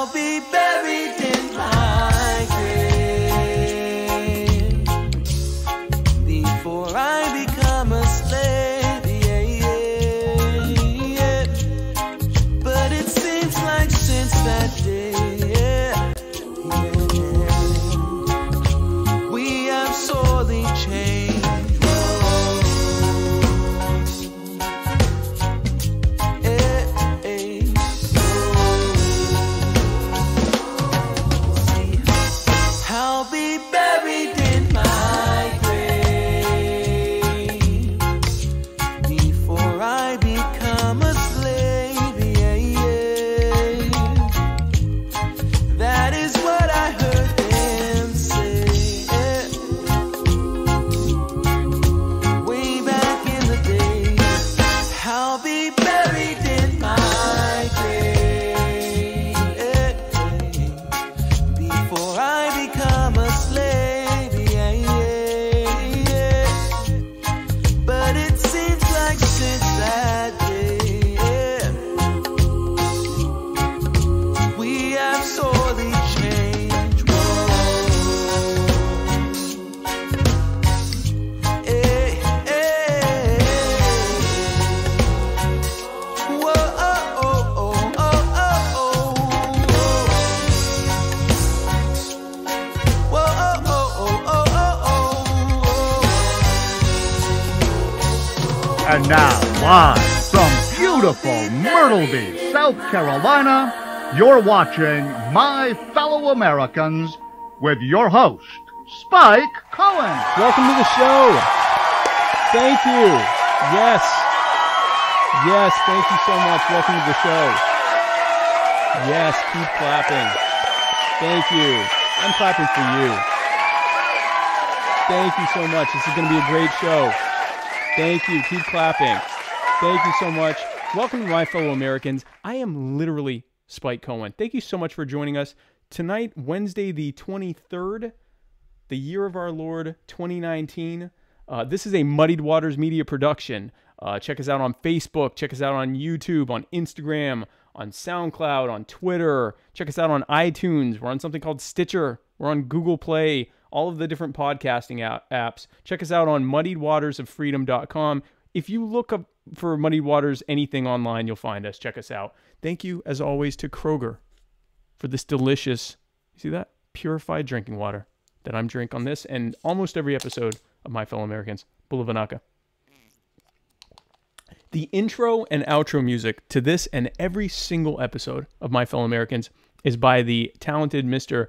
I'll be buried in my grave before I become a slave. Yeah, yeah, yeah. But it seems like since that day, yeah, yeah, we have sorely changed. I'll be buried in my grave before I become a slave. Yeah, yeah. That is what I heard them say, yeah, way back in the day. I'll be buried in my grave, yeah, before I become a slave, yeah, yeah, yeah. But it seems like since that day, yeah, we have sorely changed. Whoa. Hey, hey. Whoa, oh, oh, oh, oh, oh, whoa, oh, oh, oh, oh, oh. And now, live from beautiful Myrtle Beach, South Carolina, you're watching My Fellow Americans with your host, Spike Cohen. Welcome to the show. Thank you. Yes. Yes, thank you so much. Welcome to the show. Yes, keep clapping. Thank you. I'm clapping for you. Thank you so much. This is going to be a great show. Thank you. Keep clapping. Thank you so much. Welcome to My Fellow Americans. I am literally Spike Cohen. Thank you so much for joining us tonight, Wednesday the 23rd, the year of our Lord 2019. This is a Muddied Waters Media production. Check us out on Facebook. Check us out on YouTube, on Instagram, on SoundCloud, on Twitter. Check us out on iTunes. We're on something called Stitcher. We're on Google Play, all of the different podcasting apps. Check us out on muddiedwatersoffreedom.com. If you look up for Muddied Waters anything online, you'll find us. Check us out. Thank you, as always, to Kroger for this delicious, you see that? Purified drinking water that I'm drinking on this and almost every episode of My Fellow Americans. Bulavanaka. The intro and outro music to this and every single episode of My Fellow Americans is by the talented Mr.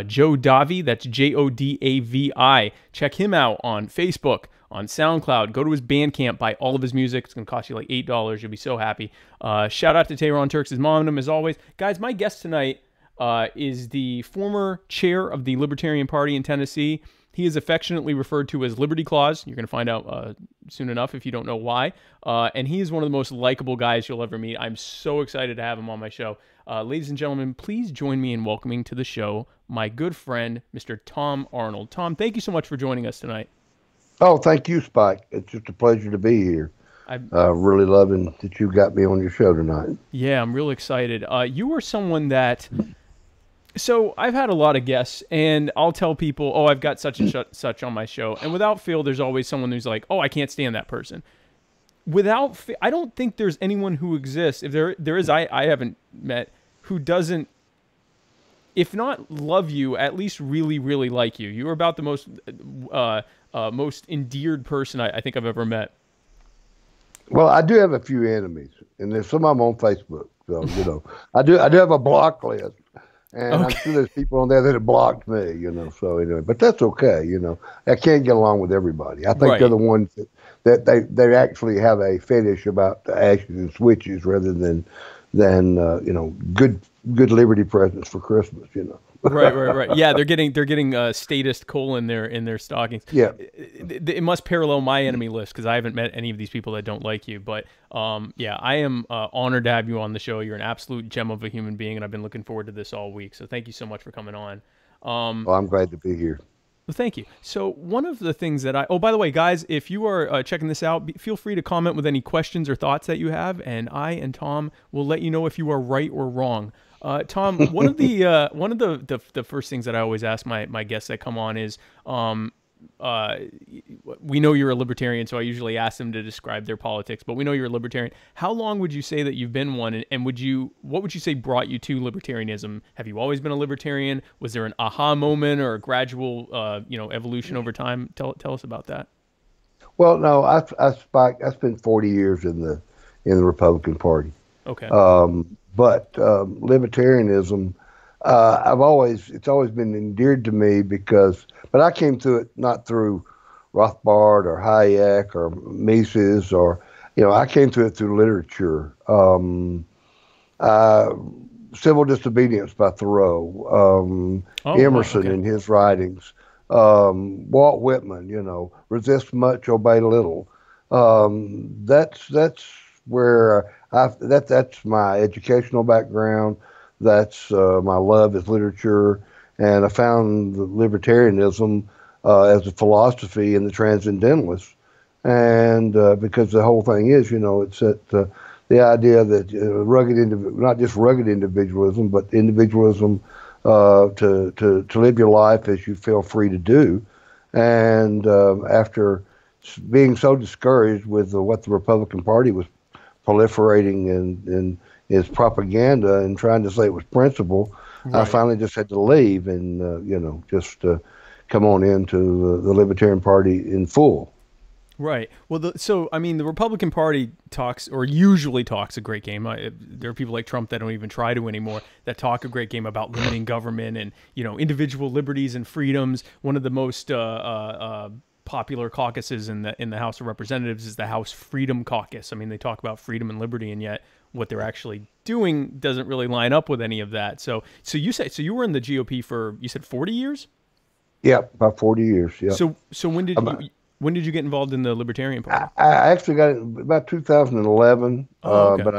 Joe Davi. That's Jodavi. Check him out on Facebook, on SoundCloud. Go to his Bandcamp, buy all of his music. It's going to cost you like $8. You'll be so happy. Shout out to Tehran Turks' mom, as always. Guys, my guest tonight is the former chair of the Libertarian Party in Tennessee. He is affectionately referred to as Liberty Claus. You're going to find out soon enough if you don't know why. And he is one of the most likable guys you'll ever meet. I'm so excited to have him on my show. Ladies and gentlemen, please join me in welcoming to the show my good friend, Mr. Tom Arnold. Tom, thank you so much for joining us tonight. Oh, thank you, Spike. It's just a pleasure to be here. I'm really loving that you got me on your show tonight. Yeah, I'm real excited. You are someone that... So I've had a lot of guests, and I'll tell people, oh, I've got such and such on my show. And without fail, there's always someone who's like, oh, I can't stand that person. I don't think there's anyone who exists, if there is, I haven't met, who doesn't, if not love you, at least really, really like you. You're about the most endeared person I think I've ever met. Well, I do have a few enemies, and there's some of them on Facebook. So, you know, I do have a block list. And okay. I'm sure there's people on there that have blocked me, you know. So anyway, but that's okay, you know. I can't get along with everybody. I think they're the ones that they actually have a fetish about the ashes and switches rather than you know, good Liberty presents for Christmas, you know. Right. Yeah, they're getting statist coal in their stockings. Yeah, it must parallel my enemy list because I haven't met any of these people that don't like you. But yeah, I am honored to have you on the show. You're an absolute gem of a human being, and I've been looking forward to this all week. So thank you so much for coming on. Well, I'm glad to be here. Well, thank you. So one of the things that oh, by the way, guys, if you are checking this out, feel free to comment with any questions or thoughts that you have, and I and Tom will let you know if you are right or wrong. Tom, one of the first things that I always ask my guests that come on is, we know you're a libertarian, so I usually ask them to describe their politics, but we know you're a libertarian. How long would you say that you've been one, and what would you say brought you to libertarianism? Have you always been a libertarian? Was there an aha moment or a gradual, evolution over time? Tell us about that. Well, no, I spent 40 years in the Republican Party. Okay. But libertarianism, it's always been endeared to me but I came to it not through Rothbard or Hayek or Mises I came to it through literature. Civil Disobedience by Thoreau, Emerson in his writings, Walt Whitman, resist much, obey little. That's where that's my educational background. That's my love is literature, and I found libertarianism as a philosophy in the Transcendentalists, and because the whole thing is, it's that the idea that not just rugged individualism, but individualism to live your life as you feel free to do, and after being so discouraged with what the Republican Party was proliferating in its propaganda and trying to say it was principle, right. I finally just had to leave and come on into the Libertarian Party in full. Right. Well, the Republican Party usually talks a great game. There are people like Trump that don't even try to anymore, that talk a great game about limiting government and individual liberties and freedoms. One of the most popular caucuses in the House of Representatives is the House Freedom Caucus. I mean, they talk about freedom and liberty, and yet what they're actually doing doesn't really line up with any of that. So you were in the GOP for, you said 40 years? Yeah, about 40 years. Yeah. So when did you get involved in the Libertarian Party? I actually got it about 2011. Okay. But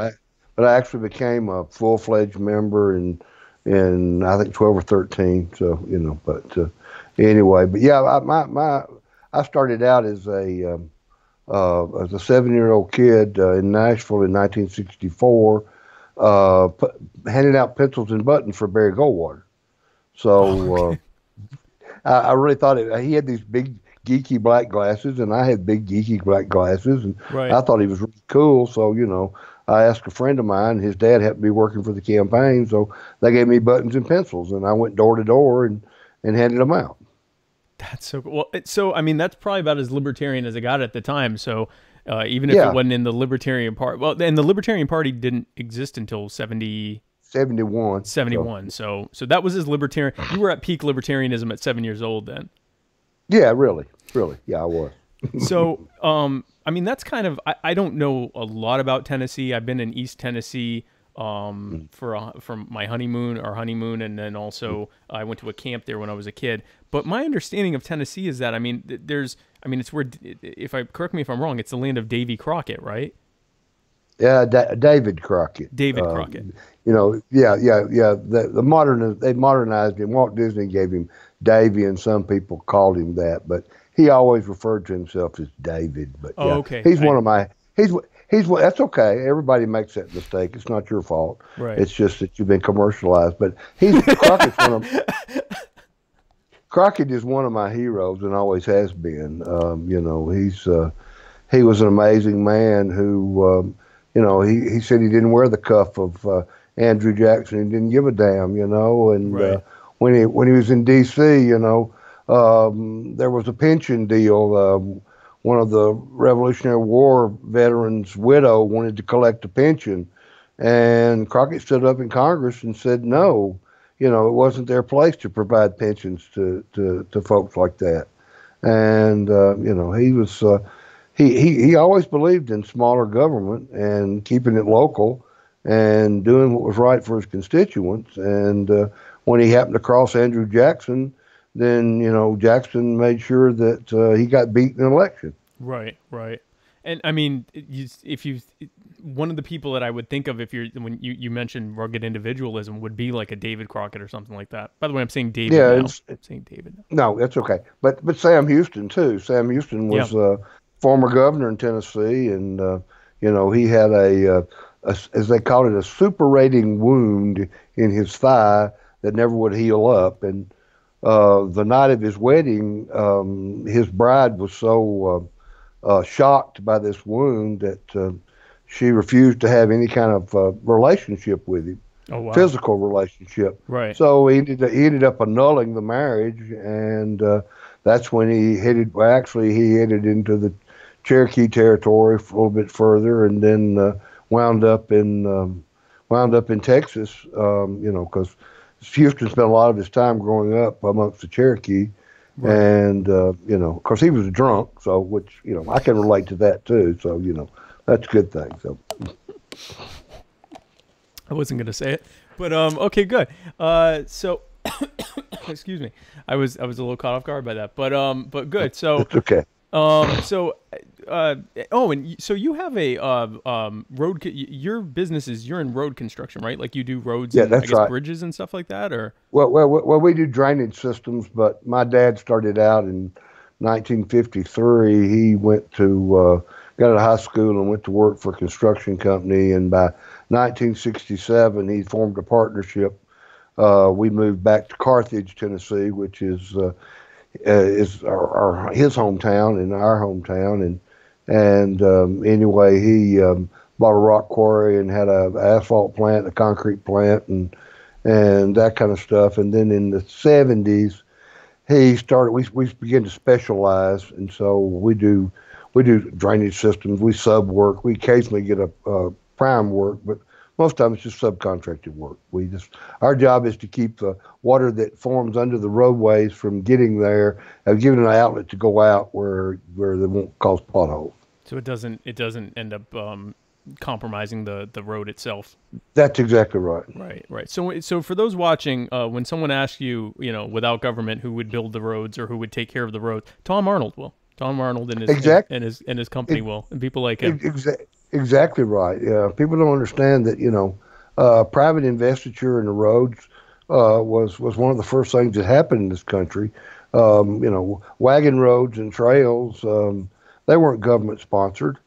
I actually became a full-fledged member in I think 12 or 13. So but anyway, but yeah, I started out as a 7-year-old kid in Nashville in 1964, handing out pencils and buttons for Barry Goldwater. So I really thought he had these big geeky black glasses, and I had big geeky black glasses, and right. I thought he was really cool. So I asked a friend of mine. His dad happened to be working for the campaign, so they gave me buttons and pencils, and I went door to door and handed them out. That's so cool. Well, so I mean, that's probably about as libertarian as it got at the time. So even if it wasn't in the Libertarian Party, and the Libertarian Party didn't exist until 71. So that was as libertarian. You were at peak libertarianism at 7 years old then. Yeah, really. Yeah, I was. So, I mean, that's kind of, I don't know a lot about Tennessee. I've been in East Tennessee for my honeymoon, and then also I went to a camp there when I was a kid. But my understanding of Tennessee is that, it's where, correct me if I'm wrong, it's the land of Davy Crockett, right? Yeah, David Crockett. David Crockett. Yeah. They modernized him. Walt Disney gave him Davy, and some people called him that, but he always referred to himself as David. But okay. He's one of my. That's okay. Everybody makes that mistake. It's not your fault. Right. It's just that you've been commercialized. But Crockett is one of my heroes and always has been. He was an amazing man who, he said he didn't wear the cuff of Andrew Jackson. He didn't give a damn, And right. When he was in D.C., there was a pension deal. One of the Revolutionary War veterans' widow wanted to collect a pension, and Crockett stood up in Congress and said no. It wasn't their place to provide pensions to folks like that. And he was he always believed in smaller government and keeping it local and doing what was right for his constituents. And when he happened to cross Andrew Jackson, then Jackson made sure that he got beat in an election. Right. And I mean, one of the people that I would think of when you mentioned rugged individualism would be like a David Crockett or something like that. By the way, I'm saying David now. I'm saying David now. No, that's okay. But Sam Houston too. Sam Houston was a former governor in Tennessee, and he had a as they called it, a suppurating wound in his thigh that never would heal up. And the night of his wedding, his bride was so shocked by this wound that she refused to have any kind of relationship with him. Oh, wow. Physical relationship. Right. So he ended up annulling the marriage, and that's when he headed. Well, actually, he headed into the Cherokee territory for a little bit further, and then wound up in Texas. Because Houston spent a lot of his time growing up amongst the Cherokee, right. And of course he was a drunk, so which I can relate to that too. So that's a good thing. So. I wasn't going to say it, but okay, good. So, excuse me, I was a little caught off guard by that, but good. So it's okay. And so you have a road. Your business is you're in road construction, right? Like you do roads, yeah, and that's right. Bridges and stuff like that, or well, we do drainage systems, but my dad started out in 1953. He went to got out of high school and went to work for a construction company, and by 1967 he formed a partnership. We moved back to Carthage, Tennessee, which is his hometown and our hometown, and anyway, he bought a rock quarry and had a asphalt plant, a concrete plant, and that kind of stuff. And then in the 70s, he started. We began to specialize, and so we do drainage systems. We sub work. We occasionally get a prime work, but most of it's just subcontracted work. Our job is to keep the water that forms under the roadways from getting there, giving it an outlet to go out where they won't cause potholes. So it doesn't end up compromising the road itself. That's exactly right. Right. So for those watching, when someone asks you, without government, who would build the roads or who would take care of the roads, Tom Arnold will. Tom Arnold and his company will, and people like him. Exactly right. Yeah, people don't understand that private investiture in the roads was one of the first things that happened in this country. Wagon roads and trails, they weren't government sponsored,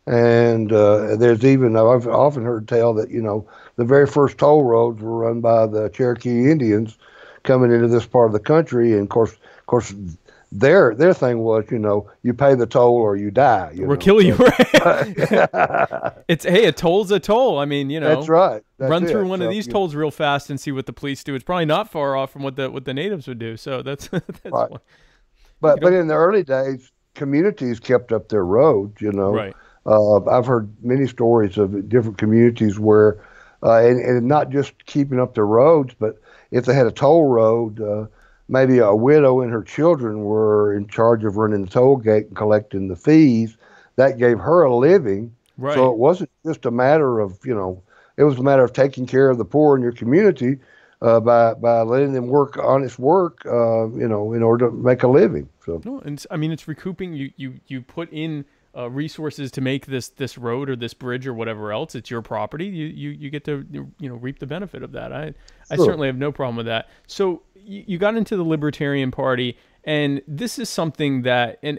and there's even I've often heard tell that the very first toll roads were run by the Cherokee Indians coming into this part of the country, and of course. Their thing was, you pay the toll or you die. We'll kill you. A toll's a toll. I mean, that's right. Run through one of these tolls real fast and see what the police do. It's probably not far off from what the natives would do. So that's right. But in the early days, communities kept up their roads. Right. I've heard many stories of different communities where, and not just keeping up their roads, but if they had a toll road. Maybe a widow and her children were in charge of running the toll gate and collecting the fees. That gave her a living. Right. So it wasn't just a matter of, it was a matter of taking care of the poor in your community by letting them work honest work, in order to make a living. So no, and I mean, it's recouping. You put in resources to make this road or this bridge or whatever else. It's your property. You get to reap the benefit of that. I certainly have no problem with that. So you got into the Libertarian Party, and this is something that and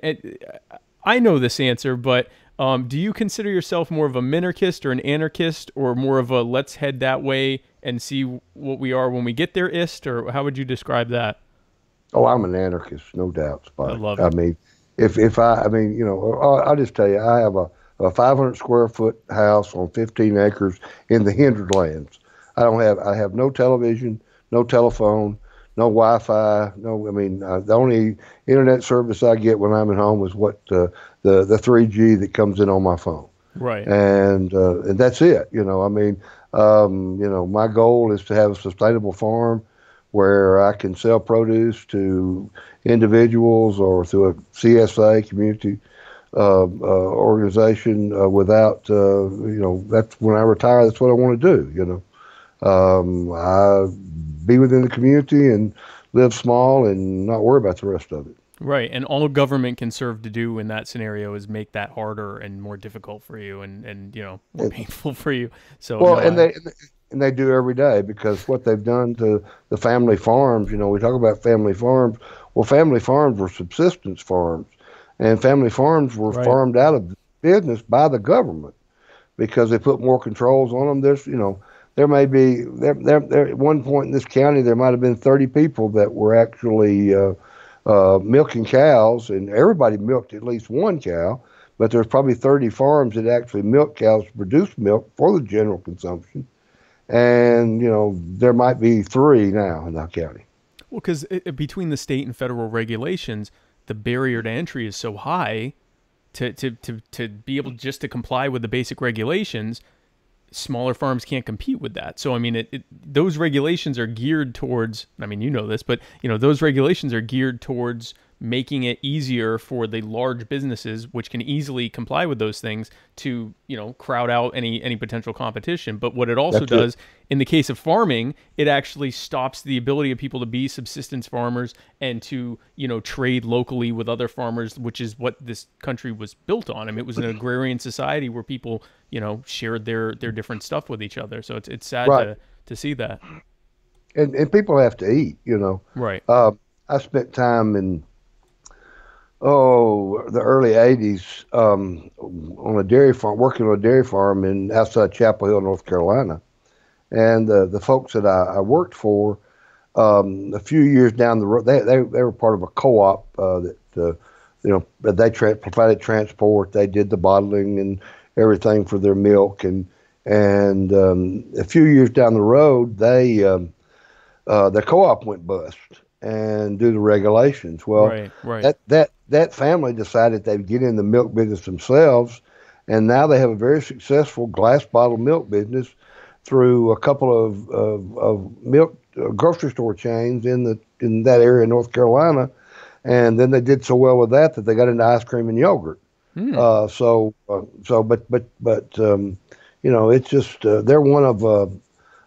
I know this answer, but do you consider yourself more of a minarchist or an anarchist, or more of a let's head that way and see what we are when we get there-ist, or how would you describe that? Oh, I'm an anarchist, no doubt, Spike. I love it. I mean, I'll just tell you, I have a 500 square foot house on 15 acres in the hinterlands. I have no television, no telephone, no Wi-Fi. The only internet service I get when I'm at home is what the 3G that comes in on my phone. Right. And that's it. My goal is to have a sustainable farm where I can sell produce to individuals or through a CSA community organization without, that's when I retire, that's what I want to do, I be within the community and live small and not worry about the rest of it. Right. And all government can serve to do in that scenario is make that harder and more difficult for you and more painful for you. So, and they do every day, because what they've done to the family farms, we talk about family farms. Well, family farms were subsistence farms, and family farms were farmed out of business by the government. because they put more controls on them. There may be there at one point in this county there might have been 30 people that were actually milking cows, and everybody milked at least one cow. But there's probably 30 farms that actually milk cows to produce milk for the general consumption. And, there might be 3 now in that county. Well, because between the state and federal regulations, the barrier to entry is so high to be able just to comply with the basic regulations. Smaller farms can't compete with that. So, I mean, those regulations are geared towards, I mean, you know this, but, those regulations are geared towards making it easier for the large businesses, which can easily comply with those things, to, crowd out any potential competition. But what it also does, in the case of farming, it actually stops the ability of people to be subsistence farmers and to, trade locally with other farmers, which is what this country was built on. I mean, it was an agrarian society where people, shared their different stuff with each other. So it's sad to see that. And people have to eat, Right. I spent time in the early 80s on a dairy farm, working on a dairy farm outside Chapel Hill, North Carolina. And the folks that I worked for, a few years down the road, they were part of a co-op that they provided transport. They did the bottling and everything for their milk. And a few years down the road, the co-op went bust and due to regulations. Well, right. That family decided they'd get in the milk business themselves, and now they have a very successful glass bottle milk business through a couple of milk grocery store chains in that area of North Carolina, and then they did so well with that they got into ice cream and yogurt. It's just they're one of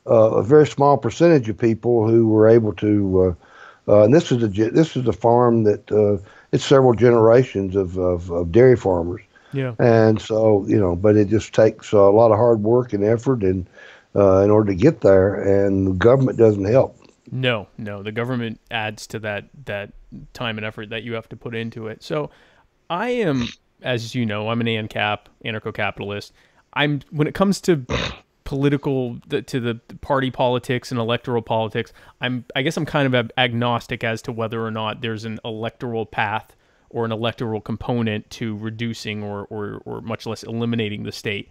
a very small percentage of people who were able to. And this is a farm that it's several generations of dairy farmers. Yeah. And so, but it just takes a lot of hard work and effort in order to get there, and the government doesn't help. No, the government adds to that time and effort that you have to put into it. So I am, as you know, I'm an anarcho-capitalist. When it comes to to the party politics and electoral politics, I guess I'm kind of agnostic as to whether or not there's an electoral path or an electoral component to reducing or much less eliminating the state.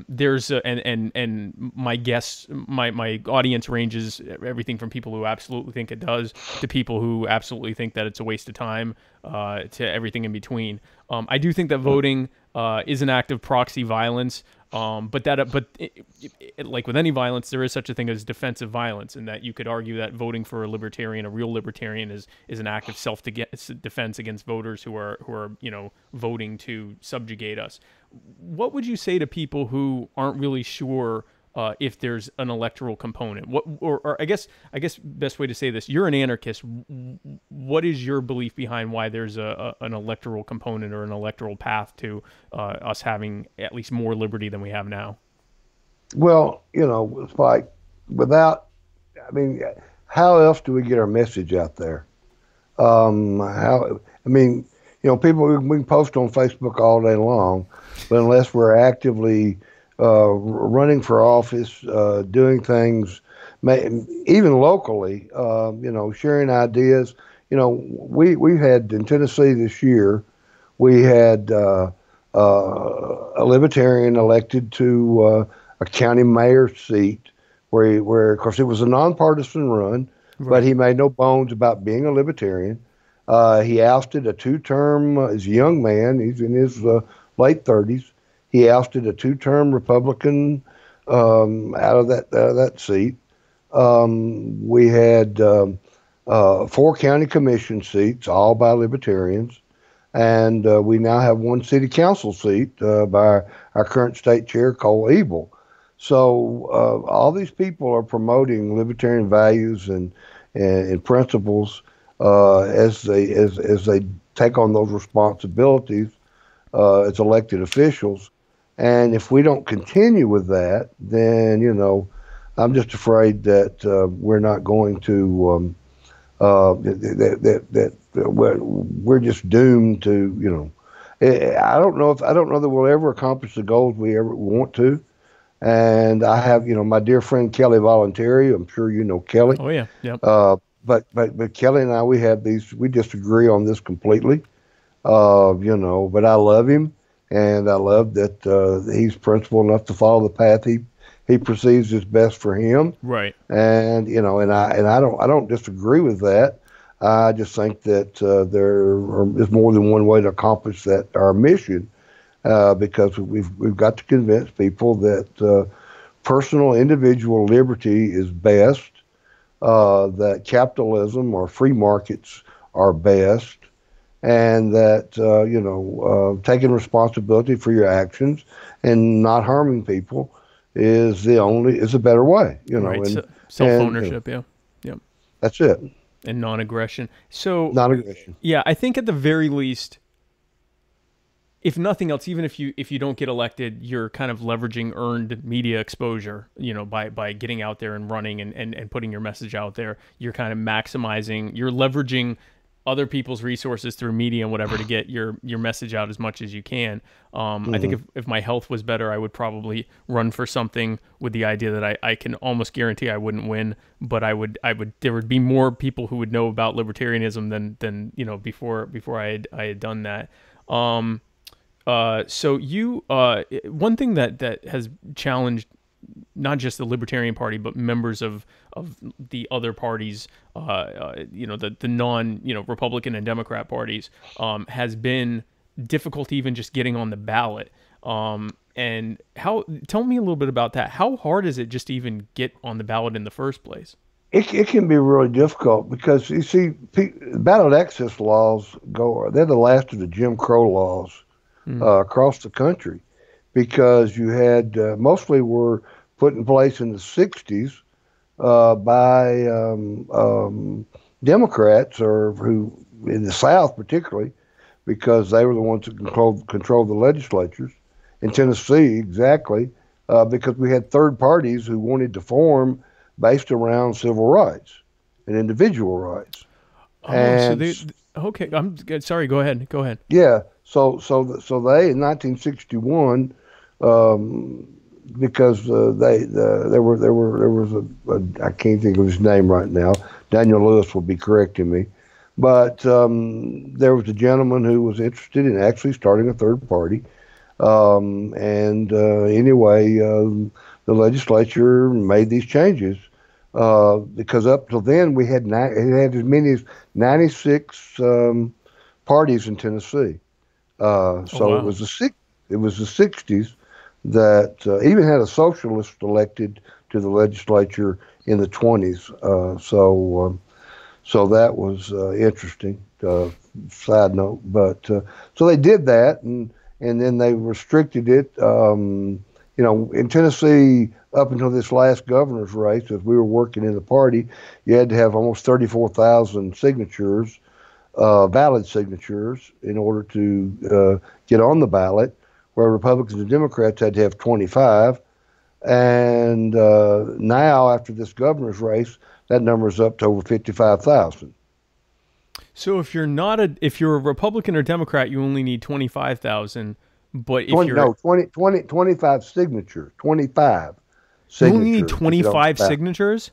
There's and my guess, my audience ranges everything from people who absolutely think it does to people who absolutely think that it's a waste of time, to everything in between. I do think that voting is an act of proxy violence. But like with any violence, there is such a thing as defensive violence, and that you could argue that voting for a real libertarian, is an act of self-defense against voters who are voting to subjugate us. What would you say to people who aren't really sure if there's an electoral component? Or I guess best way to say this: you're an anarchist. What is your belief behind why there's an electoral component or an electoral path to us having at least more liberty than we have now? Well, it's like how else do we get our message out there? People, we can post on Facebook all day long, but unless we're actively running for office, doing things, even locally, sharing ideas. We had in Tennessee this year, we had a libertarian elected to a county mayor's seat, where of course it was a nonpartisan run, but he made no bones about being a libertarian. He ousted a 2-term, as a young man, he's in his late 30s. He ousted a 2-term Republican out of that seat. We had 4 county commission seats, all by libertarians, and we now have 1 city council seat by our current state chair, Cole Ebel. So all these people are promoting libertarian values and principles as they take on those responsibilities as elected officials. And if we don't continue with that, then, I'm just afraid that we're not going to, we're just doomed to, I don't know that we'll ever accomplish the goals we ever want to. And I have, my dear friend Kelly Voluntary. I'm sure you know Kelly. Oh yeah, yep. But Kelly and I, we disagree on this completely. But I love him, and I love that he's principled enough to follow the path he perceives is best for him. Right. And I don't disagree with that. I just think that there is more than one way to accomplish that our mission, because we've got to convince people that personal individual liberty is best, that capitalism or free markets are best, and that taking responsibility for your actions and not harming people is a better way. Right. And Self-ownership. Yeah. Yep. That's it. And non-aggression. So Non-aggression. yeah, I think at the very least, if nothing else, even if you don't get elected, you're kind of leveraging earned media exposure, by getting out there and running and putting your message out there. You're kind of you're leveraging other people's resources through media and whatever to get your message out as much as you can. I think if my health was better, I would probably run for something with the idea that I can almost guarantee I wouldn't win, but there would be more people who would know about libertarianism than before I had done that. So one thing that has challenged not just the Libertarian Party, but members of the other parties, the non, Republican and Democrat parties, has been difficult even just getting on the ballot. And tell me a little bit about that. How hard is it just to even get on the ballot in the first place? It can be really difficult because, you see, ballot access laws they're the last of the Jim Crow laws across the country, because you had mostly were put in place in the 60s by Democrats, or who in the South particularly, because they were the ones that controlled the legislatures. In Tennessee, exactly, because we had third parties who wanted to form based around civil rights and individual rights. Okay. I'm sorry. Go ahead. Yeah. So they in 1961, because there was a I can't think of his name right now. Daniel Lewis will be correcting me, but there was a gentleman who was interested in actually starting a third party. Anyway, the legislature made these changes because up till then it had as many as 96 parties in Tennessee. Wow. It was the 60s that even had a socialist elected to the legislature in the 20s. So that was interesting. Side note, but so they did that, and then they restricted it. In Tennessee, up until this last governor's race, as we were working in the party, you had to have almost 34,000 signatures, valid signatures, in order to get on the ballot, where Republicans and Democrats had to have 25. And now, after this governor's race, that number is up to over 55,000. So if you're a Republican or Democrat, you only need 25,000. But if 25 signatures. 25 signatures. You only need 25 signatures?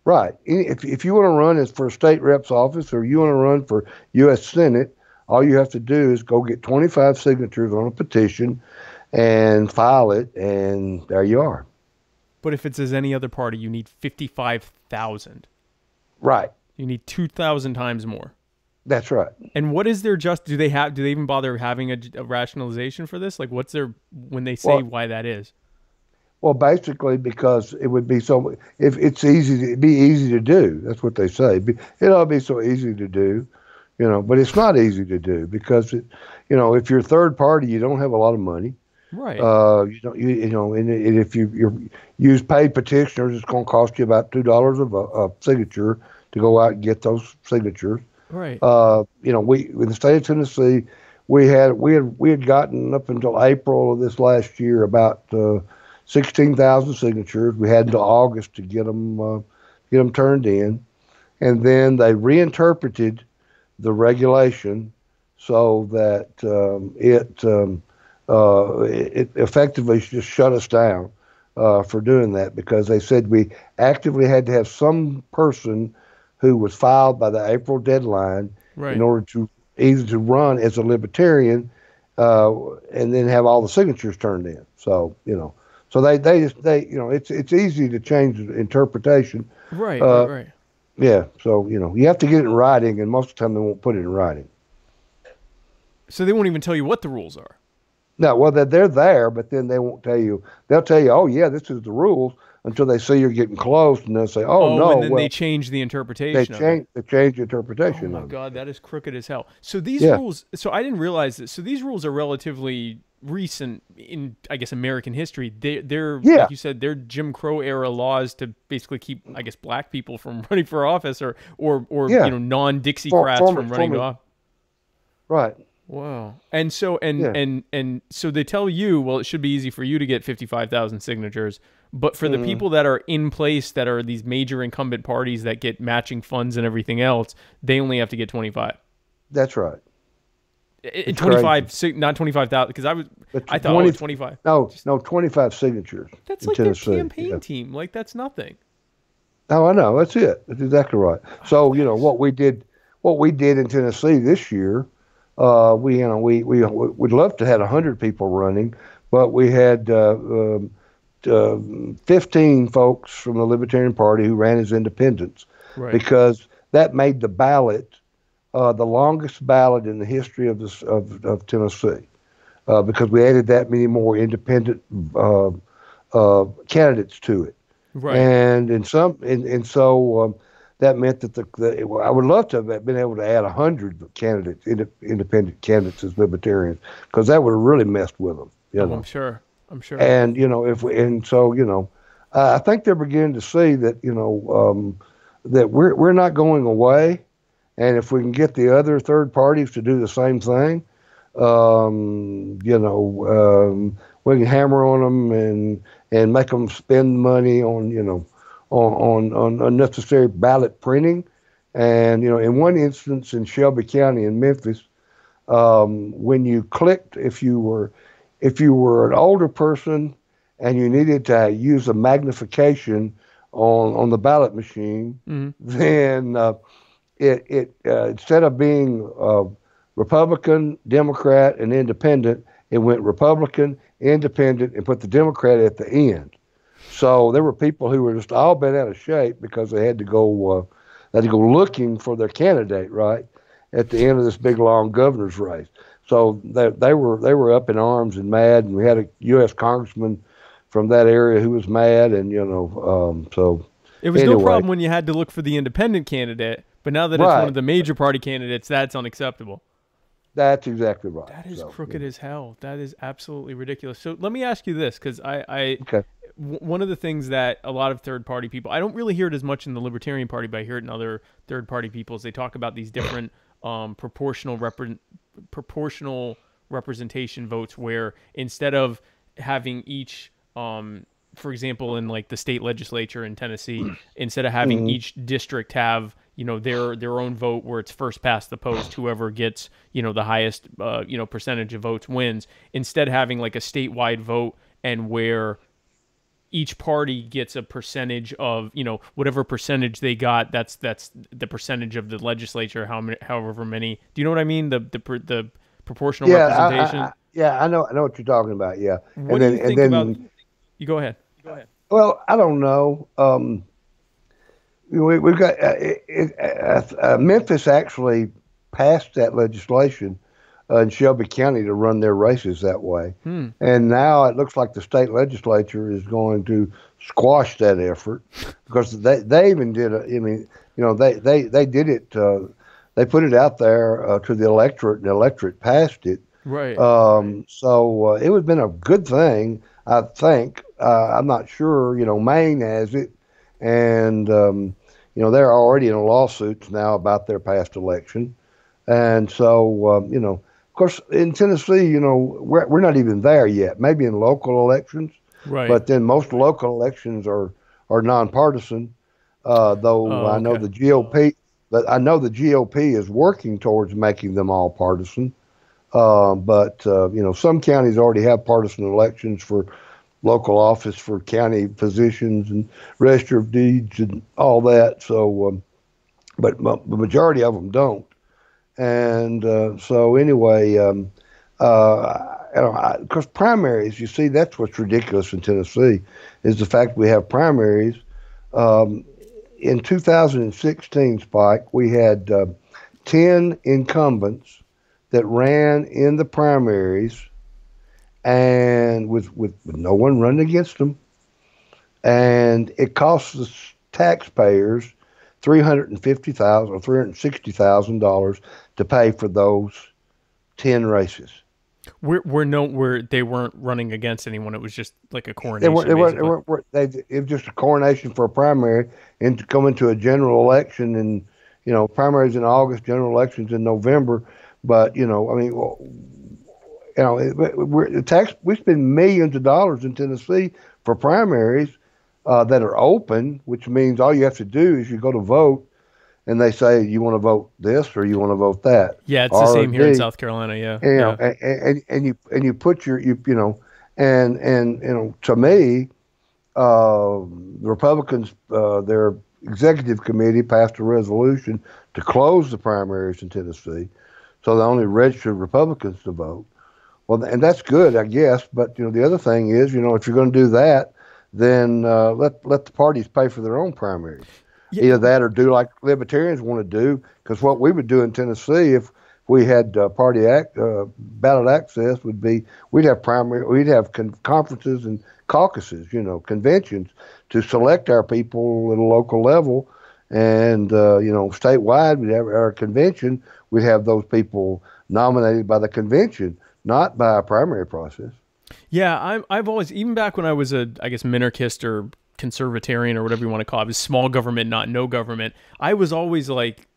Right. If you want to run as for a state rep's office, or you want to run for U.S. Senate, all you have to do is go get 25 signatures on a petition and file it, and there you are. But if it's as any other party, you need 55,000. Right. You need 2,000 times more. That's right. And what is their do they even bother having a rationalization for this? Like, what's when they say why that is? Well, basically because it would be if it's it'd be easy to do. That's what they say. It ought to be so easy to do, but it's not easy to do because if you're a third party, you don't have a lot of money. Right. And if you use paid petitioners, it's going to cost you about $2 a signature to go out and get those signatures. Right. We in the state of Tennessee, we had gotten up until April of this last year about 16,000 signatures. We had until August to get them turned in, and then they reinterpreted the regulation so that it effectively just shut us down for doing that, because they said we actively had to have some person who was filed by the April deadline in order to either to run as a libertarian and then have all the signatures turned in. So, so they it's easy to change the interpretation. Right. Yeah. So, you have to get it in writing, and most of the time they won't put it in writing. So they won't even tell you what the rules are. No, well, they're there, but then they won't tell you. They'll tell you, oh, yeah, this is the rules, until they see you're getting close, and they'll say, oh, no. And then they change the interpretation They change the interpretation of it. Oh, my God, that is crooked as hell. So these Yeah. rules, so I didn't realize this. So these rules are relatively recent in, I guess, American history. They're like you said, they're Jim Crow era laws to basically keep, I guess, black people from running for office or non-Dixiecrats from running to office. Right. Wow. And so and so they tell you, well, it should be easy for you to get 55,000 signatures, but for the people that are in place, that are these major incumbent parties that get matching funds and everything else, they only have to get 25. That's right. 25, not 25,000, because I thought it was 25. No, 25 signatures. That's like Tennessee. their campaign team. Like, that's nothing. Oh, I know. That's it. That's exactly right. So, what we did in Tennessee this year, we'd love to have 100 people running, but we had 15 folks from the Libertarian Party who ran as independents, because that made the ballot the longest ballot in the history of Tennessee, because we added that many more independent candidates to it. Right. And so that meant that I would love to have been able to add 100 candidates, independent candidates as libertarians, because that would have really messed with them. I'm sure. And I think they're beginning to see that that we're not going away, and if we can get the other third parties to do the same thing, we can hammer on them and make them spend money on on unnecessary ballot printing. And in one instance in Shelby County in Memphis, when you clicked, if you were an older person and you needed to use a magnification on the ballot machine, then it instead of being Republican, Democrat, and Independent, it went Republican, Independent, and put the Democrat at the end. So there were people who were just all bent out of shape because they had to go looking for their candidate right at the end of this big long governor's race. So they were up in arms and mad, and we had a U.S. congressman from that area who was mad, and so it was no problem when you had to look for the independent candidate, but now that it's one of the major party candidates, that's unacceptable. That's exactly right. That is crooked as hell. That is absolutely ridiculous. So let me ask you this, because one of the things that a lot of third-party people, I don't really hear it as much in the Libertarian Party, but I hear it in other third-party peoples. They talk about these different proportional representation votes, where instead of having each, for example, in like the state legislature in Tennessee, instead of having each district have their own vote where it's first past the post, whoever gets the highest percentage of votes wins, instead having like a statewide vote, and where each party gets a percentage of whatever percentage they got, that's the percentage of the legislature, however many. Do you know what I mean? The proportional representation. I know what you're talking about. Yeah. What do you think about? You go ahead. Well, I don't know. We've got Memphis actually passed that legislation in Shelby County to run their races that way. And now it looks like the state legislature is going to squash that effort, because they even did they did it. They put it out there to the electorate, and the electorate passed it. Right. So it would have been a good thing, I think. I'm not sure. Maine has it, and they're already in lawsuits now about their past election, and so of course in Tennessee, we're not even there yet. Maybe in local elections, right? But then most local elections are nonpartisan. Though I know the but I know the GOP is working towards making them all partisan. But some counties already have partisan elections for local office for county positions and register of deeds and all that. So, but the majority of them don't. And so anyway, because primaries, you see, that's what's ridiculous in Tennessee, is the fact we have primaries. In 2016, Spike, we had 10 incumbents that ran in the primaries, and with no one running against them, and it costs the taxpayers $350,000 or $360,000 to pay for those 10 races. Where they weren't running against anyone. It was just like a coronation. It was just a coronation for a primary and to come into a general election, and primaries in August, general elections in November. But we spend millions of dollars in Tennessee for primaries that are open, which means all you have to do is you go to vote, and they say you want to vote this or you want to vote that. Yeah, it's the same here in South Carolina. Yeah, and you put your and to me, the Republicans, their executive committee passed a resolution to close the primaries in Tennessee, so they only registered Republicans to vote. Well, and that's good, I guess. But the other thing is, if you're going to do that, then let the parties pay for their own primaries. Yeah. Either that or do like libertarians want to do, because what we would do in Tennessee if we had ballot access would be we'd have conferences and caucuses, conventions to select our people at a local level, and statewide we'd have our convention. We'd have those people nominated by the convention, not by a primary process. Yeah, I've always, even back when I was minarchist or conservatarian or whatever you want to call it, was small government, not no government. I was always like,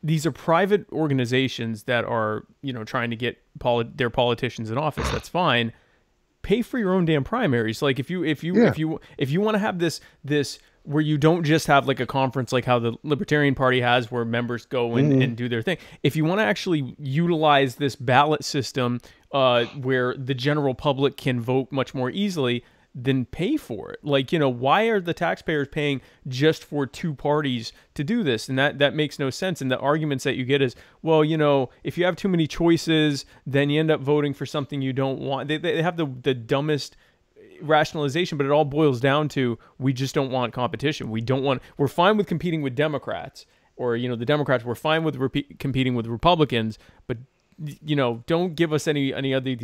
these are private organizations that are, trying to get their politicians in office. That's fine. Pay for your own damn primaries. Like if you want to have this where you don't just have like a conference like how the Libertarian Party has, where members go and do their thing. If you want to actually utilize this ballot system where the general public can vote much more easily, then pay for it. Like, why are the taxpayers paying just for two parties to do this? And that makes no sense. And the arguments that you get is, well, if you have too many choices, then you end up voting for something you don't want. They have the dumbest rationalization, but it all boils down to, we just don't want competition. We're fine with competing with Democrats, or, the Democrats, we're fine with competing with Republicans, but, don't give us any other,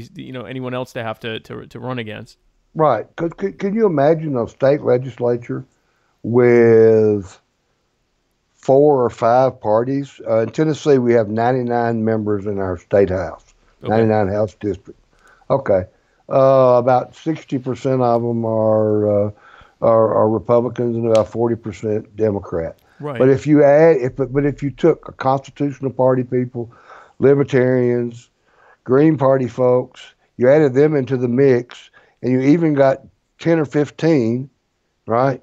anyone else to have to run against. Right. Can you imagine a state legislature with 4 or 5 parties? In Tennessee, we have 99 members in our state house, okay. 99 House district. Okay. About 60% of them are Republicans and about 40% Democrat. Right. But if you took a Constitutional Party people, Libertarians, Green Party folks, you added them into the mix, and you even got 10 or 15, right?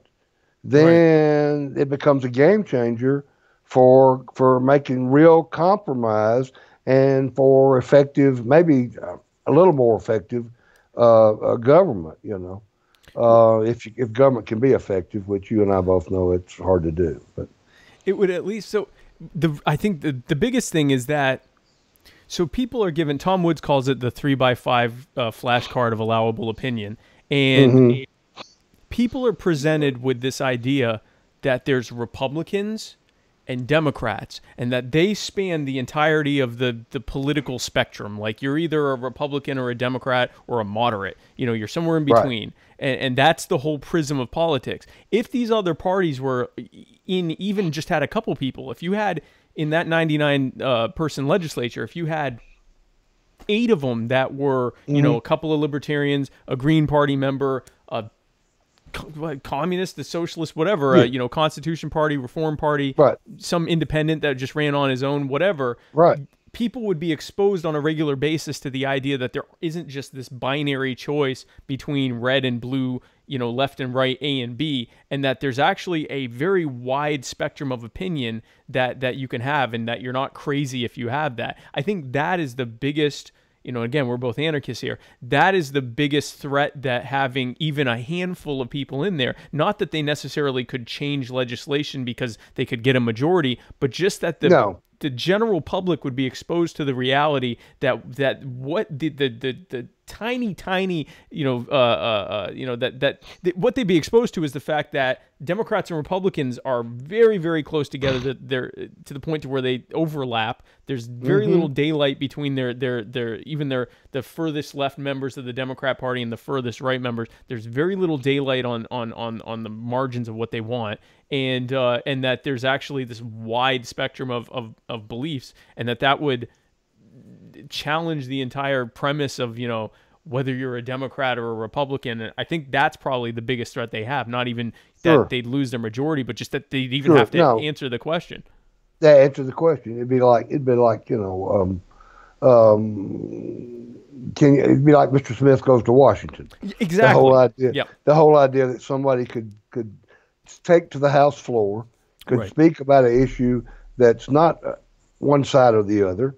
Then right. It becomes a game changer for making real compromise and for effective, maybe a little more effective government. If government can be effective, which you and I both know it's hard to do, but it would at least. So I think the biggest thing is that. So people are given, Tom Woods calls it the 3x5 flashcard of allowable opinion. And people are presented with this idea that there's Republicans and Democrats, and that they span the entirety of the political spectrum. Like, you're either a Republican or a Democrat or a moderate. You're somewhere in between. Right. And that's the whole prism of politics. If these other parties were even just had a couple people, if you had in that 99 person legislature, if you had 8 of them that were, a couple of libertarians, a Green Party member, a communist, the socialist, whatever, Constitution Party, Reform Party, right. Some independent that just ran on his own, whatever. Right. people would be exposed on a regular basis to the idea that there isn't just this binary choice between red and blue, left and right, A and B, and that there's actually a very wide spectrum of opinion that you can have, and that you're not crazy if you have that. I think that is the biggest, again, we're both anarchists here. That is the biggest threat, that having even a handful of people in there, not that they necessarily could change legislation because they could get a majority, but just that the general public would be exposed to the reality that what the tiny what they'd be exposed to is the fact that Democrats and Republicans are very, very close together, that they're to the point to where they overlap. There's very little daylight between the furthest left members of the Democrat Party and the furthest right members. There's very little daylight on the margins of what they want, and that there's actually this wide spectrum of beliefs, and that would challenge the entire premise of whether you're a Democrat or a Republican. And I think that's probably the biggest threat they have. Not even that they'd lose their majority, but just that they'd even have to answer the question. Answer the question. It'd be like it'd be like Mr. Smith goes to Washington. Exactly. The whole idea. The whole idea that somebody could take to the House floor, could speak about an issue that's not one side or the other,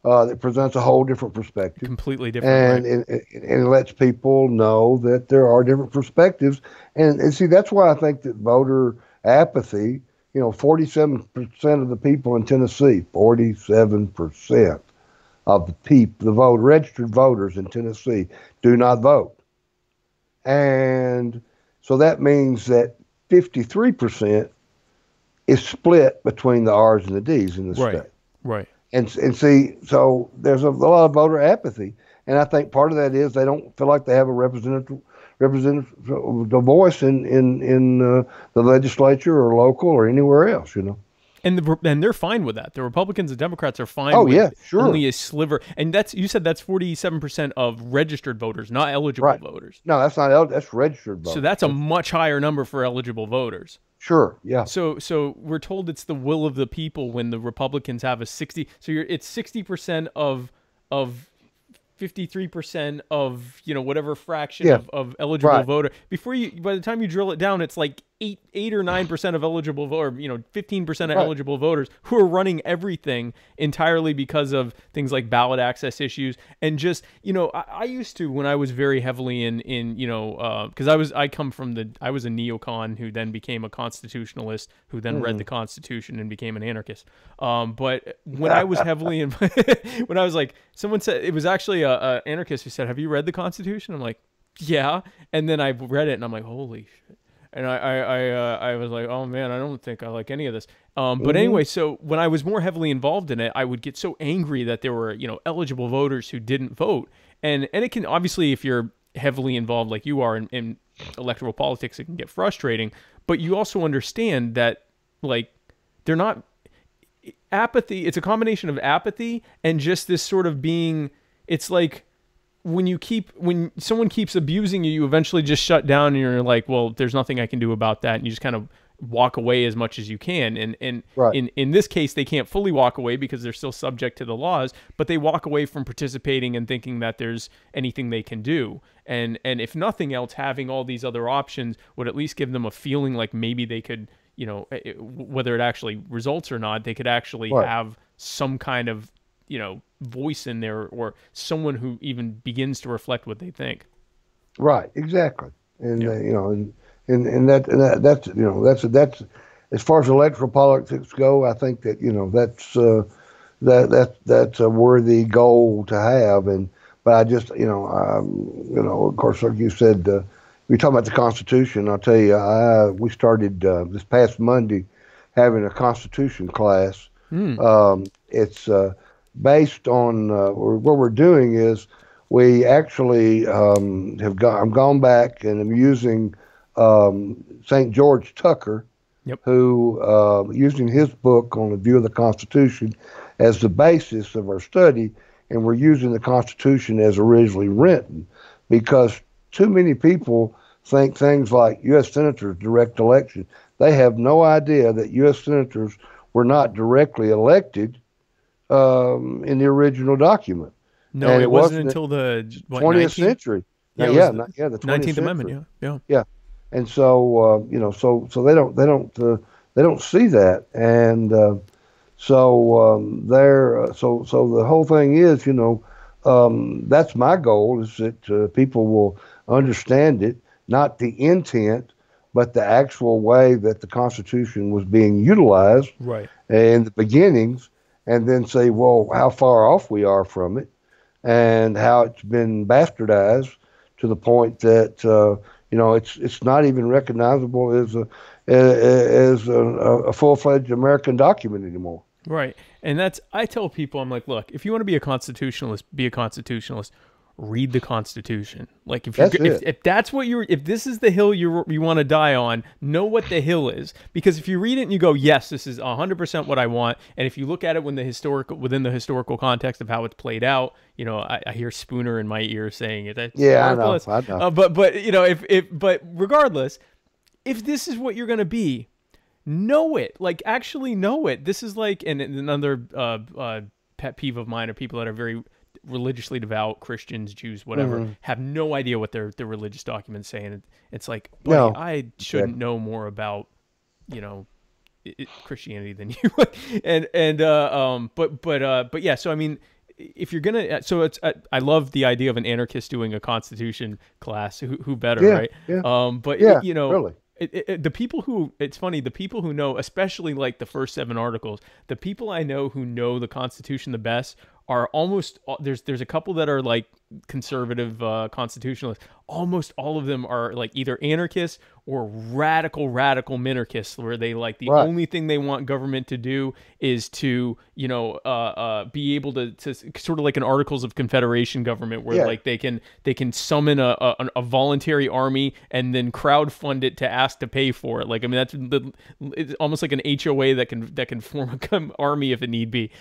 that presents a whole different perspective. Completely different. And it lets people know that there are different perspectives. And see, that's why I think that voter apathy, 47% of the people in Tennessee, 47% of the registered voters in Tennessee do not vote. And so that means that 53% is split between the R's and the D's in the state. Right. And see, so there's a lot of voter apathy, and I think part of that is they don't feel like they have a representative voice in the legislature or local or anywhere else, And they're fine with that. The Republicans and Democrats are fine with only a sliver. And you said that's 47% of registered voters, not eligible voters. No, that's not that's registered voters. So that's a much higher number for eligible voters. Sure, yeah. So we're told it's the will of the people when the Republicans have a 60. So it's 60% of 53% of whatever fraction of eligible voter. By the time you drill it down, it's like 8 or 9% of eligible voter, 15% of eligible voters who are running everything entirely because of things like ballot access issues. And just, I used to, when I was very heavily in because I was a neocon who then became a constitutionalist, who then read the Constitution and became an anarchist. But when I was heavily in, when I was like, someone said, it was actually a anarchist who said, "Have you read the Constitution?" I'm like, "Yeah." And then I read it and I'm like, holy shit. And I was like, oh man, I don't think I like any of this. But anyway, so when I was more heavily involved in it, I would get so angry that there were, eligible voters who didn't vote. And it can, obviously, if you're heavily involved like you are in electoral politics, it can get frustrating. But you also understand that, like, they're not apathy. It's a combination of apathy and just this sort of being, it's like, when someone keeps abusing you, you eventually just shut down and you're like, well, there's nothing I can do about that. And you just kind of walk away as much as you can. And in this case, they can't fully walk away because they're still subject to the laws, but they walk away from participating and thinking that there's anything they can do. And if nothing else, having all these other options would at least give them a feeling like maybe they could, whether it actually results or not, they could actually have some kind of, voice in there, or someone who even begins to reflect what they think. Right, exactly. And that's as far as electoral politics go, I think that that's a worthy goal to have. But I just of course, like you said, we talking about the Constitution. I'll tell you, we started this past Monday having a Constitution class. It's based on what we're doing is we actually I've gone back and I'm using St. George Tucker, who using his book on the view of the Constitution as the basis of our study, and we're using the Constitution as originally written, because too many people think things like U.S. senators direct election. They have no idea that U.S. senators were not directly elected in the original document. No, And it wasn't until the 20th century. Yeah, The 20th 19th century. Amendment. Yeah. Yeah, and so so they don't see that, and so the whole thing is, that's my goal, is that people will understand it, not the intent, but the actual way that the Constitution was being utilized Right. in the beginnings, and then say, well, how far off we are from it, and how it's been bastardized to the point that it's not even recognizable as a full-fledged American document anymore. Right. And I tell people, I'm like, look, if you want to be a constitutionalist, be a constitutionalist. Read the Constitution. Like if if this is the hill you want to die on, know what the hill is. Because if you read it and you go, yes, this is 100% what I want, and if you look at it within the historical context of how it's played out, I hear Spooner in my ear saying it. Yeah, I know. But but regardless, if this is what you're going to be, know it. Like actually know it. This is like, and another pet peeve of mine are people that are very religiously devout, Christians, Jews, whatever, have no idea what their religious documents say, and it's like, buddy, I shouldn't know more about Christianity than you. But yeah. So I mean, if you're gonna, so it's I love the idea of an anarchist doing a Constitution class. Who better, right? Yeah. But really. The people who, it's funny, the people who know, especially like the first 7 articles, the people I know who know the Constitution the best are almost, there's a couple that are like conservative constitutionalists. Almost all of them are like either anarchists or radical minarchists, where they like the only thing they want government to do is to be able to sort of like an Articles of Confederation government, where like they can summon a voluntary army and then crowdfund it to ask to pay for it. Like, I mean, it's almost like an HOA that can form an army if it need be.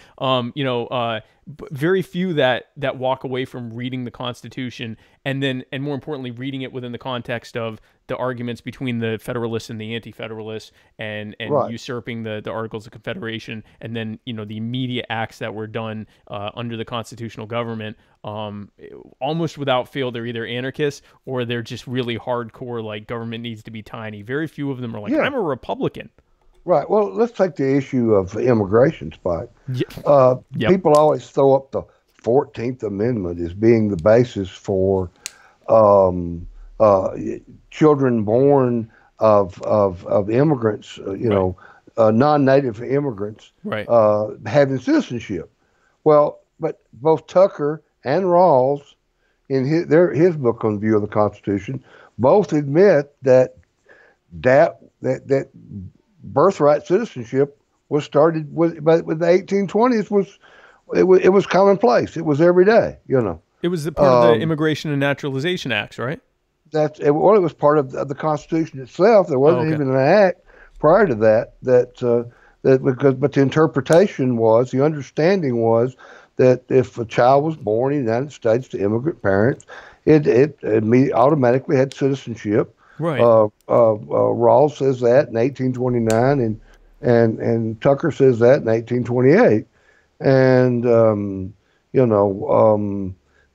Very few that walk away from reading the Constitution and more importantly reading it within the context of the arguments between the Federalists and the Anti-Federalists and usurping the Articles of Confederation, and then the immediate acts that were done under the constitutional government. Almost without fail, they're either anarchists or they're just really hardcore, like government needs to be tiny. Very few of them are like, I'm a Republican. Right. Well, let's take the issue of immigration, Spike. Yep. People always throw up the 14th Amendment as being the basis for children born of immigrants, non-native immigrants, having citizenship. Well, but both Tucker and Rawls, in his book on View of the Constitution, both admit that birthright citizenship was started with the 1820s. It was commonplace. It was every day. It was the part of the Immigration and Naturalization Acts, right? It was part of the Constitution itself. There wasn't even an act prior to that. But the interpretation was, the understanding was, that if a child was born in the United States to immigrant parents, it automatically had citizenship. Right. Rawls says that in 1829, and Tucker says that in 1828, and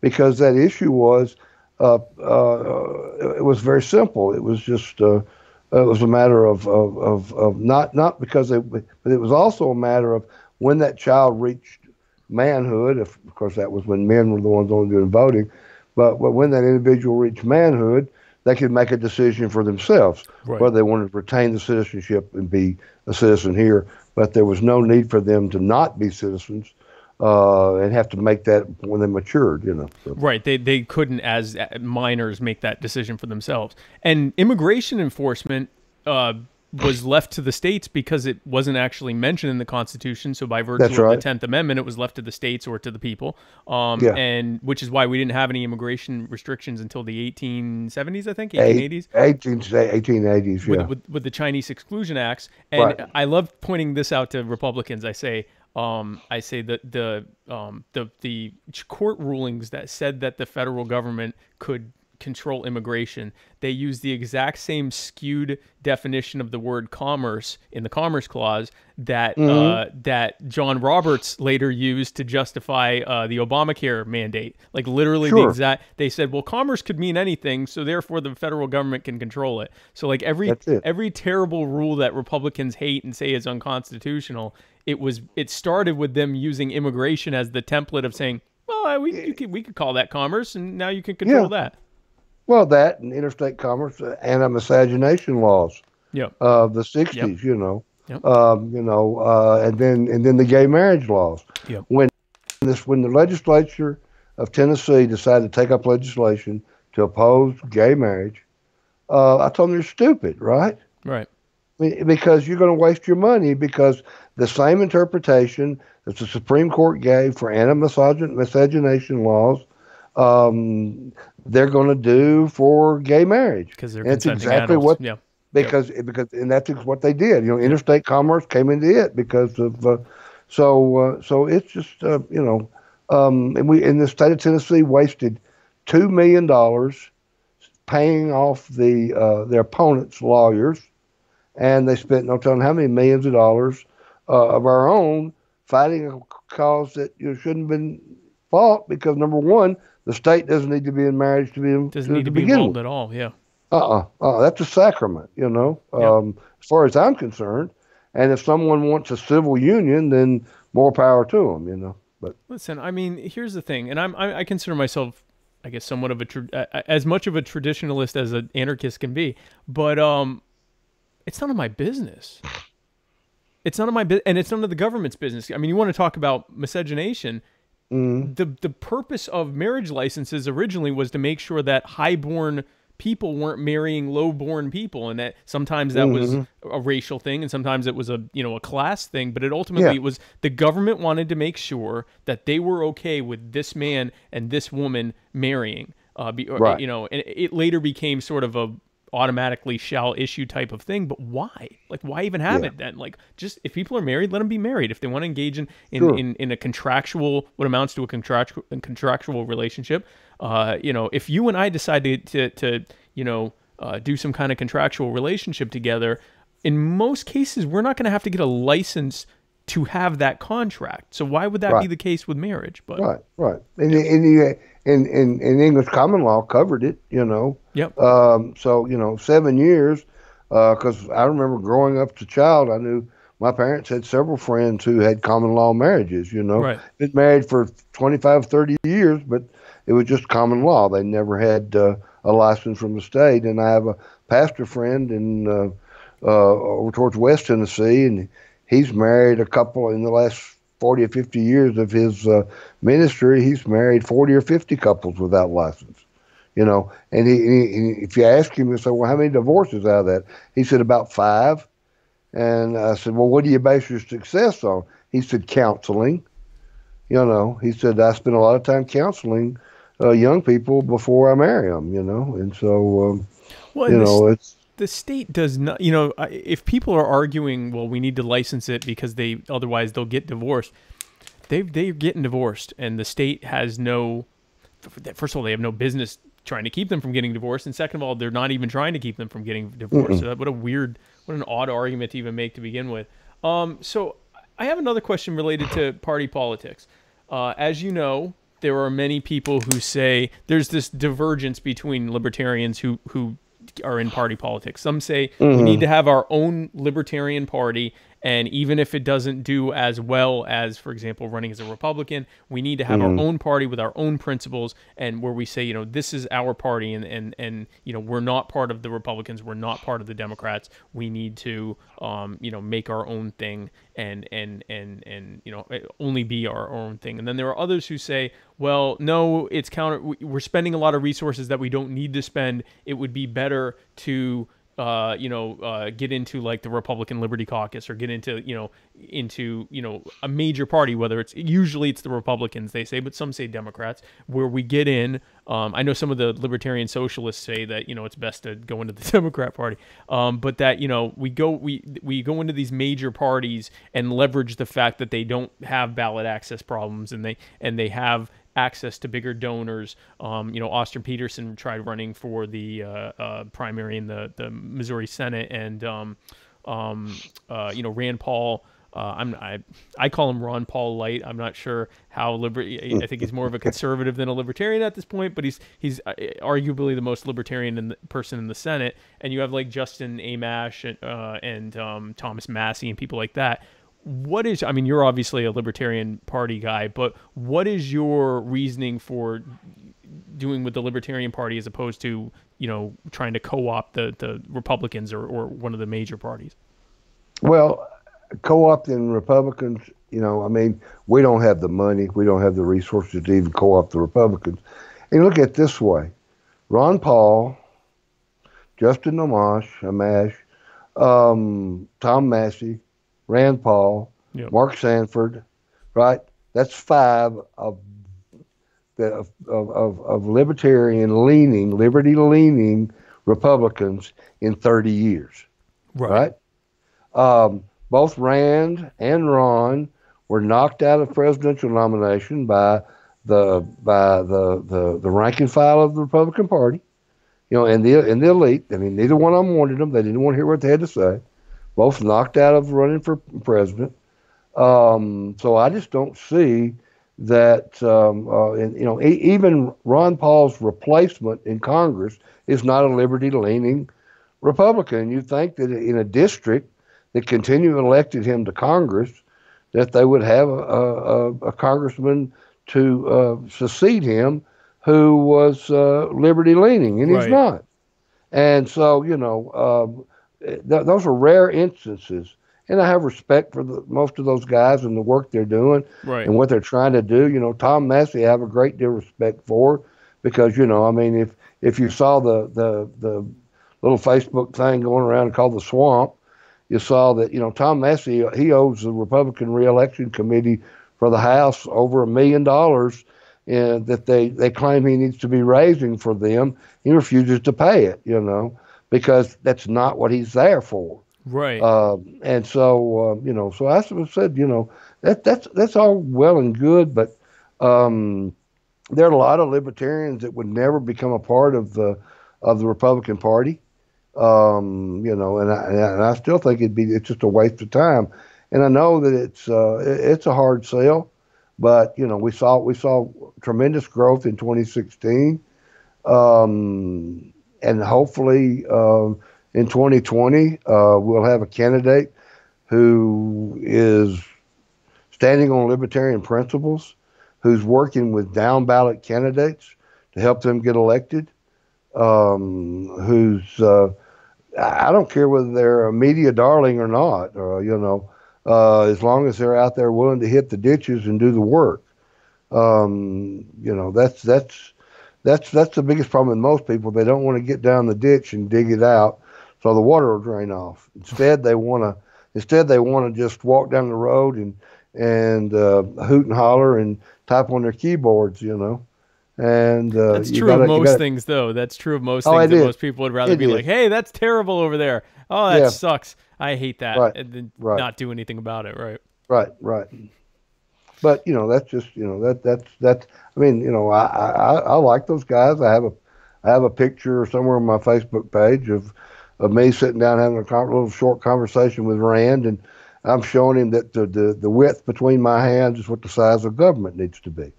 because that issue was, it was very simple. It was just it was a matter of not because but it was also a matter of when that child reached manhood. Of course, that was when men were the ones only doing voting, but when that individual reached manhood, they could make a decision for themselves whether they wanted to retain the citizenship and be a citizen here. But there was no need for them to not be citizens and have to make that when they matured. So. Right. They couldn't, as minors, make that decision for themselves. And immigration enforcement was left to the states because it wasn't actually mentioned in the Constitution. So by virtue of the 10th Amendment, it was left to the states or to the people. And which is why we didn't have any immigration restrictions until the 1870s, I think, 1880s? 1880s, yeah. With the Chinese Exclusion Acts. And I love pointing this out to Republicans. I say that the court rulings that said that the federal government could control immigration, they use the exact same skewed definition of the word commerce in the Commerce Clause that that John Roberts later used to justify the Obamacare mandate. Like literally the exact. They said, well, commerce could mean anything, so therefore the federal government can control it. So like every terrible rule that Republicans hate and say is unconstitutional, it started with them using immigration as the template of saying, well, we could call that commerce, and now you can control that. Well, that and interstate commerce, anti-miscegenation laws of the 60s, you know, and then the gay marriage laws. When the legislature of Tennessee decided to take up legislation to oppose gay marriage, I told them you're stupid, right? Right. Because you're going to waste your money, because the same interpretation that the Supreme Court gave for anti-miscegenation laws, they're going to do for gay marriage. Because they're that's consenting exactly adults. what, because and that's what they did. You know, interstate commerce came into it because of so it's just you know, and we in the state of Tennessee wasted $2 million paying off their opponents' lawyers. And they spent no telling how many millions of dollars of our own fighting a cause that shouldn't have been fought, because number one, the state doesn't need to be in marriage to be involved at all. Yeah. That's a sacrament, you know. As far as I'm concerned, and if someone wants a civil union, then more power to them, you know. But listen, I mean, here's the thing, and I consider myself, I guess, somewhat of as much of a traditionalist as an anarchist can be, but it's none of my business. It's none of my business, and it's none of the government's business. I mean, you want to talk about miscegenation. The purpose of marriage licenses originally was to make sure that highborn people weren't marrying lowborn people, and that sometimes that was a racial thing, and sometimes it was a class thing. But it ultimately it was the government wanted to make sure that they were okay with this man and this woman marrying. Right. You know, and it later became sort of a automatically shall issue type of thing. But why? Like, why even have it then? Like, just if people are married, let them be married. If they want to engage in a contractual, what amounts to a contractual relationship, you know, if you and I decide to do some kind of contractual relationship together, in most cases, we're not going to have to get a license to have that contract. So why would that be the case with marriage? But right. And English common law covered it, you know. Yep. So, you know, 7 years, because I remember growing up as a child, I knew my parents had several friends who had common law marriages, you know. Right. Been married for 25, 30 years, but it was just common law. They never had a license from the state. And I have a pastor friend in over towards West Tennessee, and he's married a couple in the last 40 or 50 years of his ministry. He's married 40 or 50 couples without license, you know. And he if you ask him, you say, well, how many divorces out of that? He said about 5. And I said, well, what do you base your success on? He said, counseling. You know, he said, I spend a lot of time counseling young people before I marry them, you know. And so, you know, it's. The state does not, you know, if people are arguing, well, we need to license it because otherwise they'll get divorced. They're getting divorced, and the state has first of all, they have no business trying to keep them from getting divorced, and second of all, they're not even trying to keep them from getting divorced. So what an odd argument to even make to begin with. So I have another question related to party politics. As you know, there are many people who say there's this divergence between libertarians who are in party politics. Some say we need to have our own libertarian party, and even if it doesn't do as well as, for example, running as a Republican, we need to have our own party with our own principles, and where we say, you know, this is our party, and you know, we're not part of the Republicans, we're not part of the Democrats. We need to you know, make our own thing and you know, only be our own thing. And then there are others who say, well, no, it's we're spending a lot of resources that we don't need to spend. It would be better to get into like the Republican Liberty Caucus, or get into a major party, whether usually it's the Republicans, they say, but some say Democrats, where we get in. I know some of the libertarian socialists say that, you know, it's best to go into the Democrat Party, but that, you know, we go into these major parties and leverage the fact that they don't have ballot access problems, and they have access to bigger donors. Austin Peterson tried running for the primary in the Missouri Senate, and Rand Paul. I call him Ron Paul Light. I'm not sure how I think he's more of a conservative than a libertarian at this point, but he's arguably the most libertarian person in the Senate. And you have like Justin Amash and Thomas Massey and people like that. You're obviously a Libertarian Party guy, but what is your reasoning for doing with the Libertarian Party as opposed to, trying to co-opt the Republicans or one of the major parties? Well, co-opting Republicans, we don't have the money, we don't have the resources to even co-opt the Republicans. And look at it this way: Ron Paul, Justin Amash, Tom Massey, Rand Paul, yep, Mark Sanford, right? That's 5 of liberty-leaning Republicans in 30 years, right? Both Rand and Ron were knocked out of presidential nomination by the rank and file of the Republican Party, and the elite. Neither one of them wanted them. They didn't want to hear what they had to say. Both knocked out of running for president. So I just don't see that. Even Ron Paul's replacement in Congress is not a liberty-leaning Republican. You'd think that in a district that continually elected him to Congress, that they would have a congressman to succeed him who was liberty-leaning, and he's not. And so, those are rare instances. And I have respect for most of those guys and the work they're doing and what they're trying to do. Tom Massey I have a great deal of respect for because, if you saw the little Facebook thing going around called The Swamp, you saw that, Tom Massey, he owes the Republican Reelection Committee for the House over $1 million that they claim he needs to be raising for them. He refuses to pay it, because that's not what he's there for. Right. And so, so I said, that's all well and good, but there are a lot of libertarians that would never become a part of the Republican Party. And I still think it's just a waste of time. And I know that it's a hard sell, but we saw tremendous growth in 2016, and hopefully in 2020 we'll have a candidate who is standing on libertarian principles, who's working with down ballot candidates to help them get elected, who's I don't care whether they're a media darling or not, as long as they're out there willing to hit the ditches and do the work. That's the biggest problem with most people. They don't want to get down the ditch and dig it out so the water will drain off. Instead, they want to just walk down the road and hoot and holler and type on their keyboards, And that's true of most things, though. That's true of most things. That most people would rather be like, "Hey, that's terrible over there. Oh, that sucks. I hate that," and then not do anything about it. Right. But that's just that's. I like those guys. I have a picture somewhere on my Facebook page of me sitting down having a little short conversation with Rand, and I'm showing him that the width between my hands is what the size of government needs to be.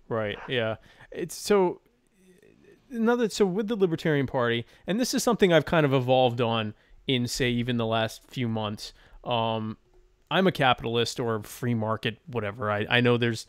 Right. Yeah. So with the Libertarian Party, and this is something I've kind of evolved on in, say, even the last few months. I'm a capitalist or free market, whatever. I know there's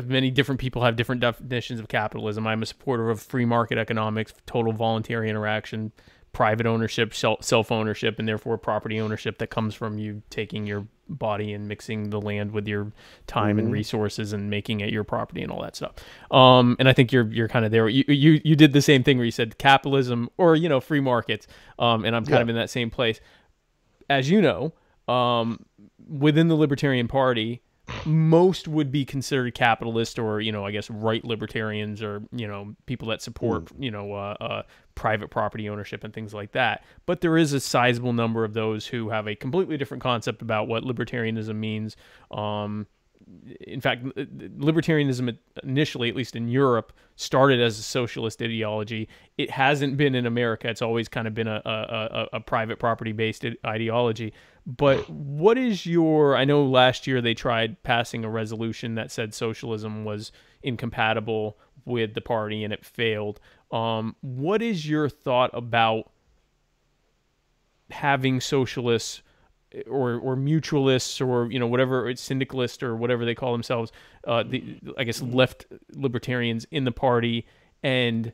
many different people have different definitions of capitalism. I'm a supporter of free market economics, total voluntary interaction, private ownership, self-ownership, and therefore property ownership that comes from you taking your body and mixing the land with your time and resources and making it your property and all that stuff. And I think you're kind of there. You did the same thing where you said capitalism or, free markets. And I'm kind of in that same place. As you know, within the Libertarian Party, most would be considered capitalist or, I guess right libertarians or, people that support, private property ownership and things like that. But there is a sizable number of those who have a completely different concept about what libertarianism means. in fact, libertarianism initially, at least in Europe, started as a socialist ideology. It hasn't been in America. It's always kind of been a private property-based ideology. But what is I know last year they tried passing a resolution that said socialism was incompatible with the party and it failed. What is your thought about having socialists or mutualists or whatever, syndicalists or whatever they call themselves, I guess left libertarians in the party? And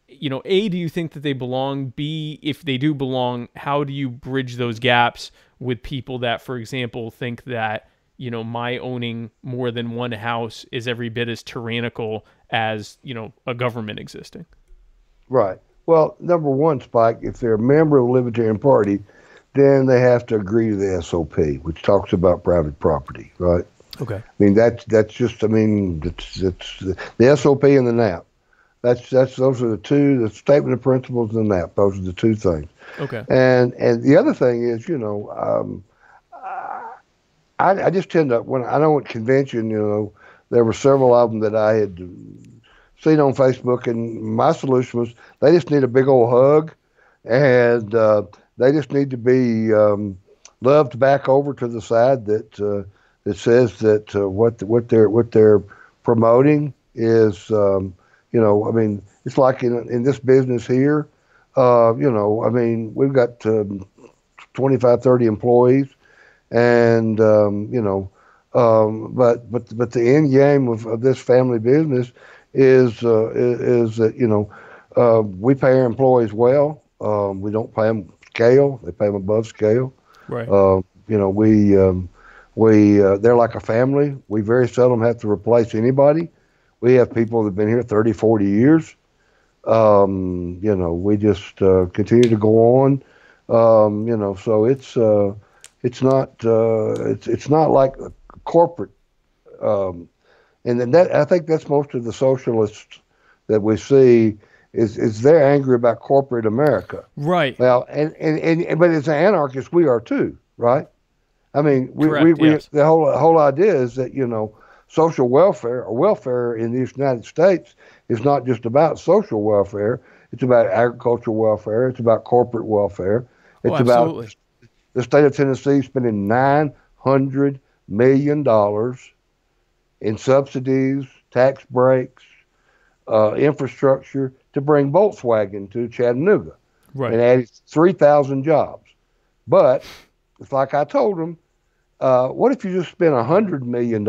A, do you think that they belong? B, if they do belong, how do you bridge those gaps with people that, for example, think that my owning more than one house is every bit as tyrannical as a government existing? Right. Well, number one, Spike, if they're a member of the Libertarian Party, then they have to agree to the SOP, which talks about private property, right? Okay. I mean, that's just, it's the SOP and the NAP. Those are the statement of principles and the NAP. Those are the two things. Okay. And the other thing is, I just tend to, when I know at convention, there were several of them that I had seen on Facebook, and my solution was they just need a big old hug, and they just need to be loved back over to the side that says that what they're promoting is, it's like in this business here, we've got 25, 30 employees, and but the end game of this family business is that we pay our employees well. We don't pay them scale; they pay them above scale. Right. They're like a family. We very seldom have to replace anybody. We have people that've been here 30, 40 years. We just continue to go on. So it's not like a corporate. And then I think that's most of the socialists that we see is they're angry about corporate America. Right. Well, but as anarchists, we are too, right? I mean, Yes. the whole idea is that, social welfare or welfare in the United States is not just about social welfare. It's about agricultural welfare. It's about corporate welfare. It's about the state of Tennessee spending $900 million in subsidies, tax breaks, infrastructure to bring Volkswagen to Chattanooga. Right. And added 3,000 jobs. But it's like I told them, what if you just spent $100 million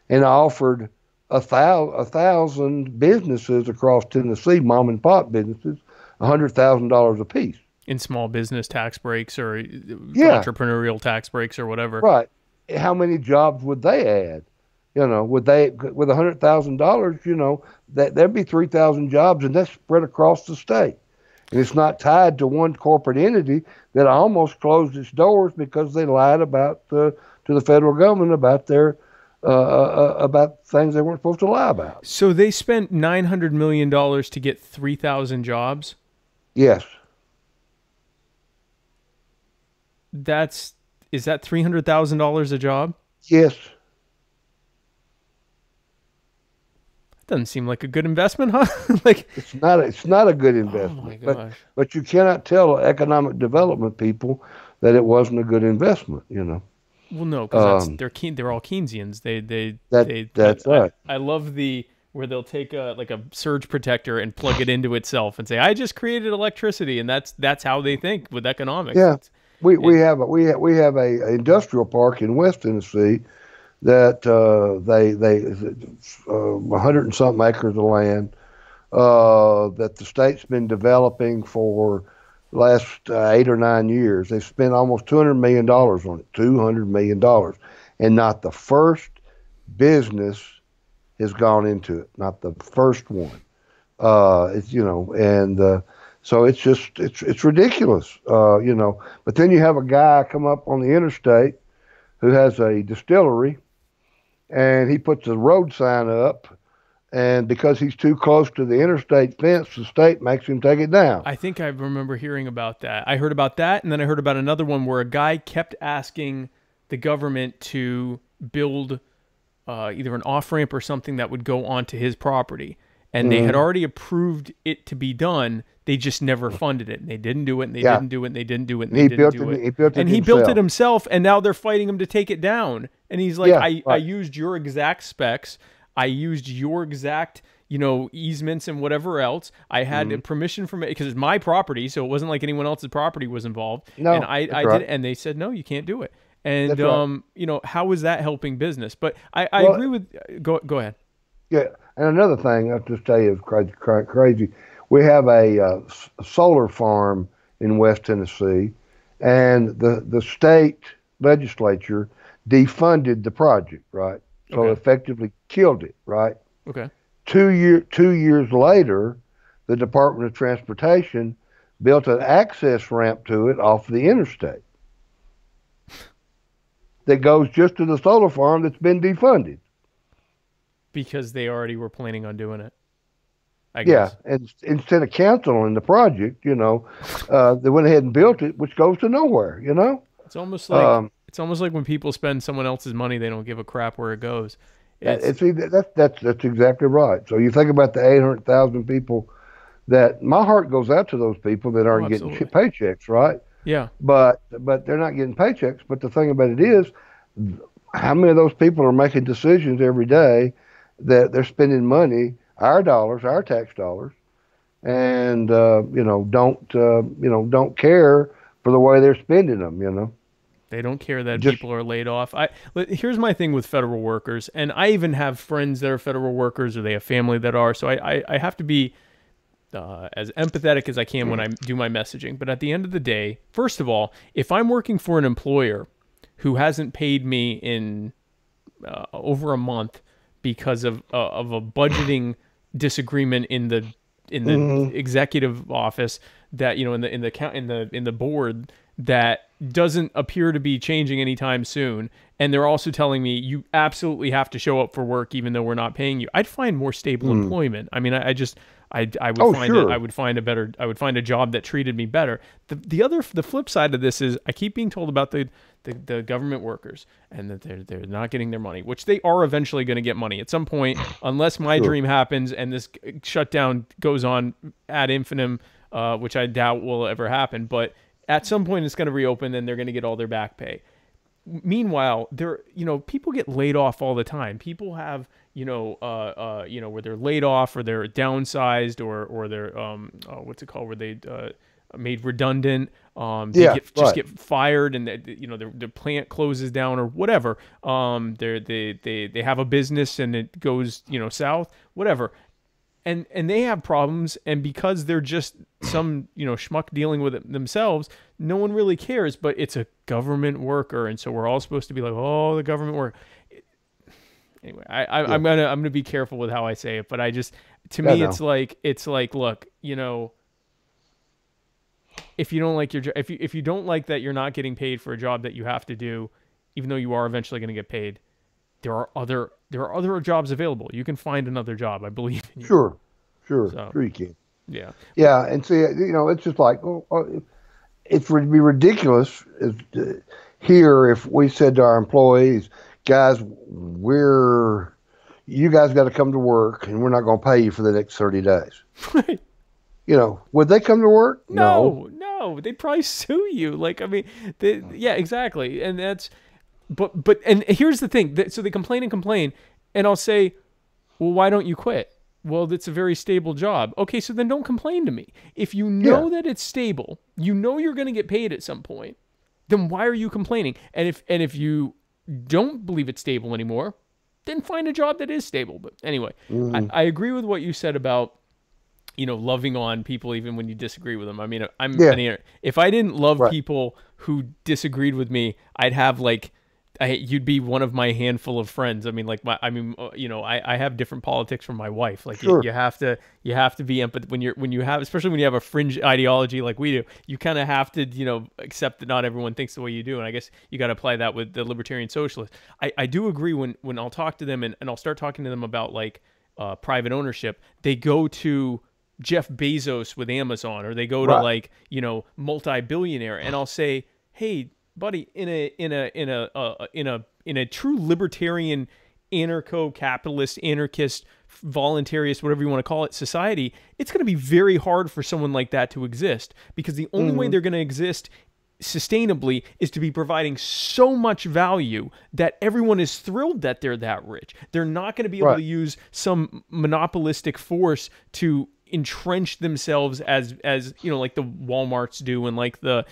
and offered 1,000 businesses across Tennessee, mom and pop businesses, $100,000 apiece? In small business tax breaks or entrepreneurial tax breaks or whatever. Right. How many jobs would they add? Would they, with $100,000, there'd be 3,000 jobs, and that's spread across the state. And it's not tied to one corporate entity that almost closed its doors because they lied to the federal government about their about things they weren't supposed to lie about. So they spent $900 million to get 3,000 jobs? Yes. Is that $300,000 a job? Yes. Doesn't seem like a good investment, huh? It's not a good investment. Oh my gosh. But you cannot tell economic development people that it wasn't a good investment, Well, no, because they're all Keynesians. That's right. I love where they'll take a surge protector and plug it into itself and say, "I just created electricity," and that's how they think with economics. Yeah, we have a industrial park in West Tennessee that they 100 and something acres of land that the state's been developing for the last 8 or 9 years. They've spent almost $200 million on it, $200 million, and not the first business has gone into it, not the first one. So it's just it's ridiculous, But then you have a guy come up on the interstate who has a distillery, and he puts a road sign up, and because he's too close to the interstate fence, the state makes him take it down. I think I remember hearing about that. I heard about that, and then I heard about another one where a guy kept asking the government to build either an off-ramp or something that would go onto his property. And they had already approved it to be done. They just never funded it. And they didn't do it, and they didn't do it, and they didn't do it, and they didn't do it. He built it himself, and now they're fighting him to take it down. And he's like, I used your exact specs. I used your exact, easements and whatever else. I had permission from it because it's my property, so it wasn't like anyone else's property was involved. No, and I did it, and they said, no, you can't do it. And, how is that helping business? But I agree with, go ahead. Yeah, and another thing I'll just tell you is crazy. We have a solar farm in West Tennessee, and the state legislature defunded the project, right? So effectively killed it, right? Okay. 2 years later, the Department of Transportation built an access ramp to it off the interstate that goes just to the solar farm that's been defunded. Because they already were planning on doing it, I guess. Yeah, and instead of canceling the project, they went ahead and built it, which goes to nowhere. It's almost like when people spend someone else's money, they don't give a crap where it goes. That's exactly right. So you think about the 800,000 people that my heart goes out to those people that aren't getting paychecks, right? Yeah. But they're not getting paychecks. But the thing about it is, how many of those people are making decisions every day that they're spending money, our dollars, our tax dollars, and don't care for the way they're spending them. They don't care that people are laid off. Here's my thing with federal workers, and I even have friends that are federal workers, or they have family that are. So I have to be as empathetic as I can when I do my messaging. But at the end of the day, first of all, if I'm working for an employer who hasn't paid me in over a month because of a budgeting disagreement in the executive office, that in the board, that doesn't appear to be changing anytime soon, and they're also telling me you absolutely have to show up for work even though we're not paying you, I'd find more stable employment. I mean, I would find a job that treated me better. The flip side of this is I keep being told about the government workers, and that they're not getting their money, which they are eventually going to get money at some point, unless my dream happens and this shutdown goes on ad infinitum, which I doubt will ever happen. But at some point it's going to reopen, and they're going to get all their back pay. Meanwhile, people get laid off all the time. People have, where they're laid off, or they're downsized, or they're, what's it called, where they made redundant. They get fired, and the plant closes down or whatever. They have a business and it goes, south, whatever. And they have problems, and because they're just some, schmuck dealing with it themselves, no one really cares, but it's a government worker, and so we're all supposed to be like, oh, the government worker. Anyway, I'm gonna be careful with how I say it, but it's like, look, if you don't like your job, if you don't like that you're not getting paid for a job that you have to do, even though you are eventually going to get paid, there are other jobs available. You can find another job. I believe in you. Sure you can. Yeah, and see, it's just like, it would be ridiculous here if we said to our employees, guys, you guys got to come to work, and we're not going to pay you for the next 30 days. Right. Would they come to work? No, they'd probably sue you. Yeah, exactly. And that's, but here's the thing. So they complain, and I'll say, well, why don't you quit? Well, it's a very stable job. Okay, so then don't complain to me. If you know that it's stable, you're going to get paid at some point, then why are you complaining? And if you don't believe it's stable anymore, then find a job that is stable. But anyway, I agree with what you said about, loving on people even when you disagree with them. I mean, if I didn't love people who disagreed with me, I'd have you'd be one of my handful of friends. I mean, I have different politics from my wife. You have to be empathetic when you have, especially when you have a fringe ideology like we do. You kind of have to, accept that not everyone thinks the way you do. And I guess you got to apply that with the libertarian socialists. I do agree when I'll talk to them and I'll start talking to them about private ownership. They go to Jeff Bezos with Amazon, or they go to multi-billionaire, and I'll say, hey, buddy, in a true libertarian, anarcho-capitalist, anarchist, voluntarist, whatever you want to call it, society, it's going to be very hard for someone like that to exist, because the only way they're going to exist sustainably is to be providing so much value that everyone is thrilled that they're that rich. They're not going to be able to use some monopolistic force to entrench themselves as like the Walmarts do, and like the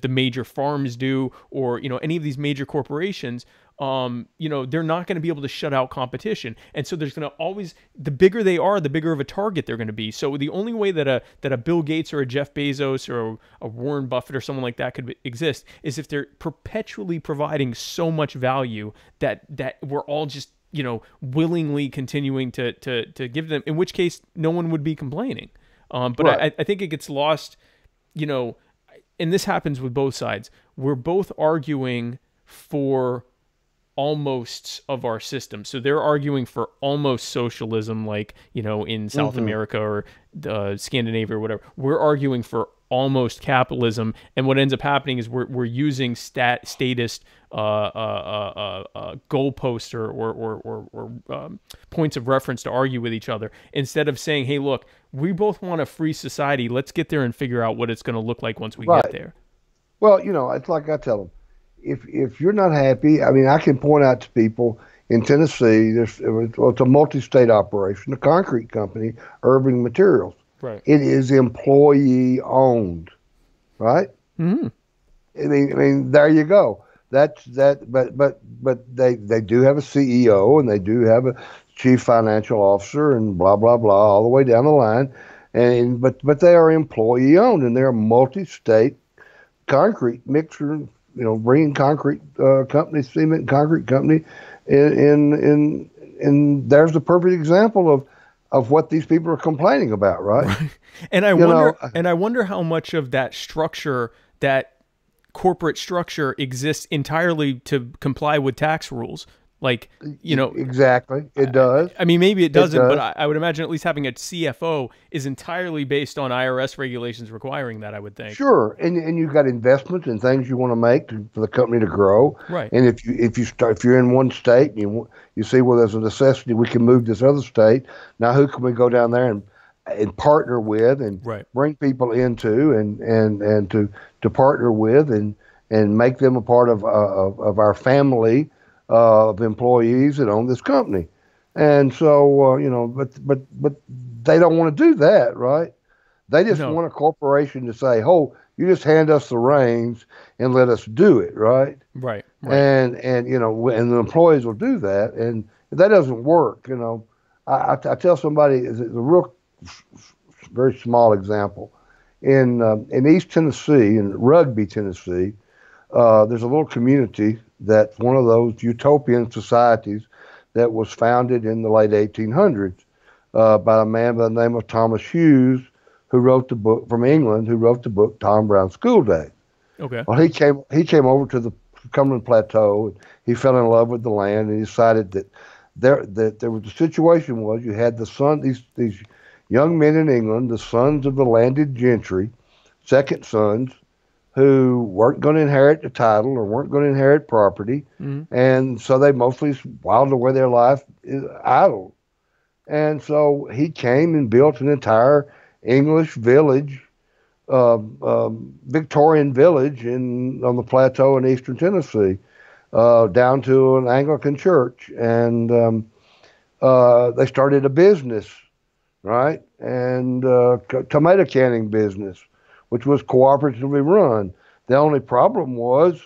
major farms do, or any of these major corporations. They're not going to be able to shut out competition. And so there's going to always, the bigger they are, the bigger of a target they're going to be. So the only way that a Bill Gates or a Jeff Bezos or a Warren Buffett or someone like that could exist is if they're perpetually providing so much value that we're all just, willingly continuing to give them, in which case no one would be complaining. But I think it gets lost, and this happens with both sides. We're both arguing for almosts of our system. So they're arguing for almost socialism, like, in South America or Scandinavia or whatever. We're arguing for almost capitalism. And what ends up happening is we're using statist goalposts or points of reference to argue with each other, instead of saying, hey, look, we both want a free society. Let's get there and figure out what it's going to look like once we get there. Well, it's like I tell them, if you're not happy, I mean, I can point out to people in Tennessee, it's a multi-state operation, a concrete company, Irving Materials. Right. It is employee owned, right? Mm-hmm. I mean, there you go. But they do have a CEO, and they do have a chief financial officer, and blah blah blah, all the way down the line. But they are employee owned, and they're a multi-state concrete mixer. Bringing concrete company, cement and concrete company, and there's the perfect example of what these people are complaining about, right? And I wonder how much of that structure, that corporate structure, exists entirely to comply with tax rules. Like, exactly, it does. I mean, maybe it doesn't, but I would imagine at least having a CFO is entirely based on IRS regulations requiring that, I would think. Sure, and you've got investments and things you want to make for the company to grow. Right. And if you're in one state and you see, well, there's a necessity, we can move this other state. Now, who can we go down there and partner with and bring people into and to partner with and make them a part of our family of employees that own this company. And so, but they don't want to do that, right? They just want a corporation to say, oh, you just hand us the reins and let us do it, right? Right. And the employees will do that. And that doesn't work. I tell somebody, it's a real, very small example. In East Tennessee, in Rugby, Tennessee, there's a little community that's one of those utopian societies that was founded in the late 1800s by a man by the name of Thomas Hughes, who wrote the book from England, who wrote the book Tom Brown's School Day. Okay. Well, he came over to the Cumberland Plateau, and he fell in love with the land, and he decided that there was the situation was you had these young men in England, the sons of the landed gentry, second sons, who weren't going to inherit the title or weren't going to inherit property. Mm-hmm. And so they mostly whiled away their life idle. And so he came and built an entire English village, Victorian village on the plateau in eastern Tennessee, down to an Anglican church. And they started a business, right? And tomato canning business, which was cooperatively run. The only problem was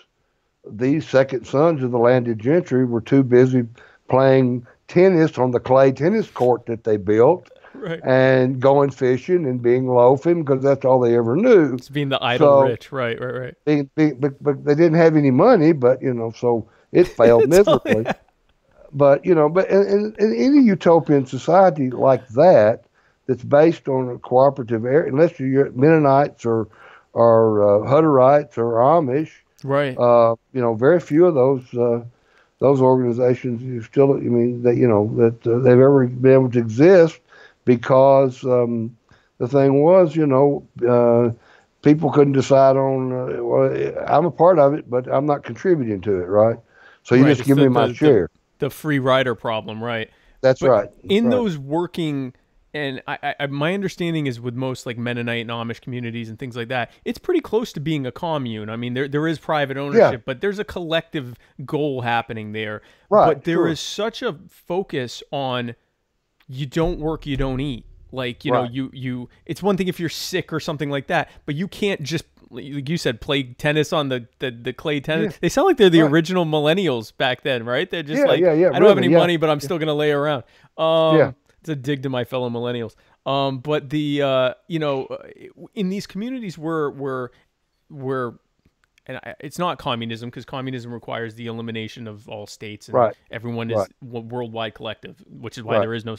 these second sons of the landed gentry were too busy playing tennis on the clay tennis court that they built, and going fishing and being loafing, because that's all they ever knew. It's being the idle rich, right. But they didn't have any money, but so it failed miserably. But in any utopian society like that, that's based on a cooperative area, unless you're Mennonites or Hutterites or Amish, right? Very few of those organizations that they've ever been able to exist, because the thing was, people couldn't decide on, well, I'm a part of it, but I'm not contributing to it, right? So you Right. just It's give me my share. The free rider problem, right? That's But right. in Right. those working, and my understanding is with most like Mennonite and Amish communities and things like that, it's pretty close to being a commune. I mean, there is private ownership, but there's a collective goal happening there. Right, But there sure. is such a focus on you don't work, you don't eat. Like, you know, Right. you it's one thing if you're sick or something like that, but you can't just, like you said, play tennis on the clay tennis. Yeah. They sound like they're the Right. original millennials back then, right? They're just Yeah, like, yeah, yeah, I don't have really, any yeah. money, but I'm still gonna lay around. Yeah. It's a dig to my fellow millennials. But the you know, in these communities where it's not communism, because communism requires the elimination of all states and Right. everyone is Right. worldwide collective, which is why Right. there is no.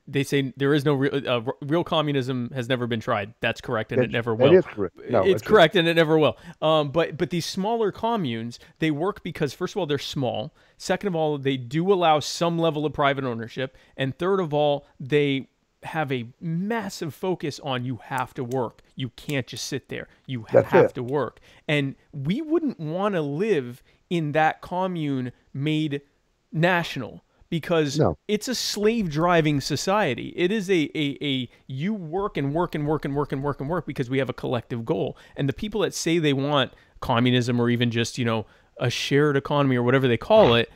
They say there is no real communism has never been tried. That's correct, and it never will. That is correct. No, It's that's correct, and it never will. But these smaller communes, they work because first of all they're small. Second of all, they do allow some level of private ownership, and third of all, they have a massive focus on you have to work. You can't just sit there. You That's have it. to work. And we wouldn't want to live in that commune made national because No. it's a slave driving society. It is a you work and work and work and work and work and work because we have a collective goal. And the people that say they want communism or even just, you know, a shared economy or whatever they call it,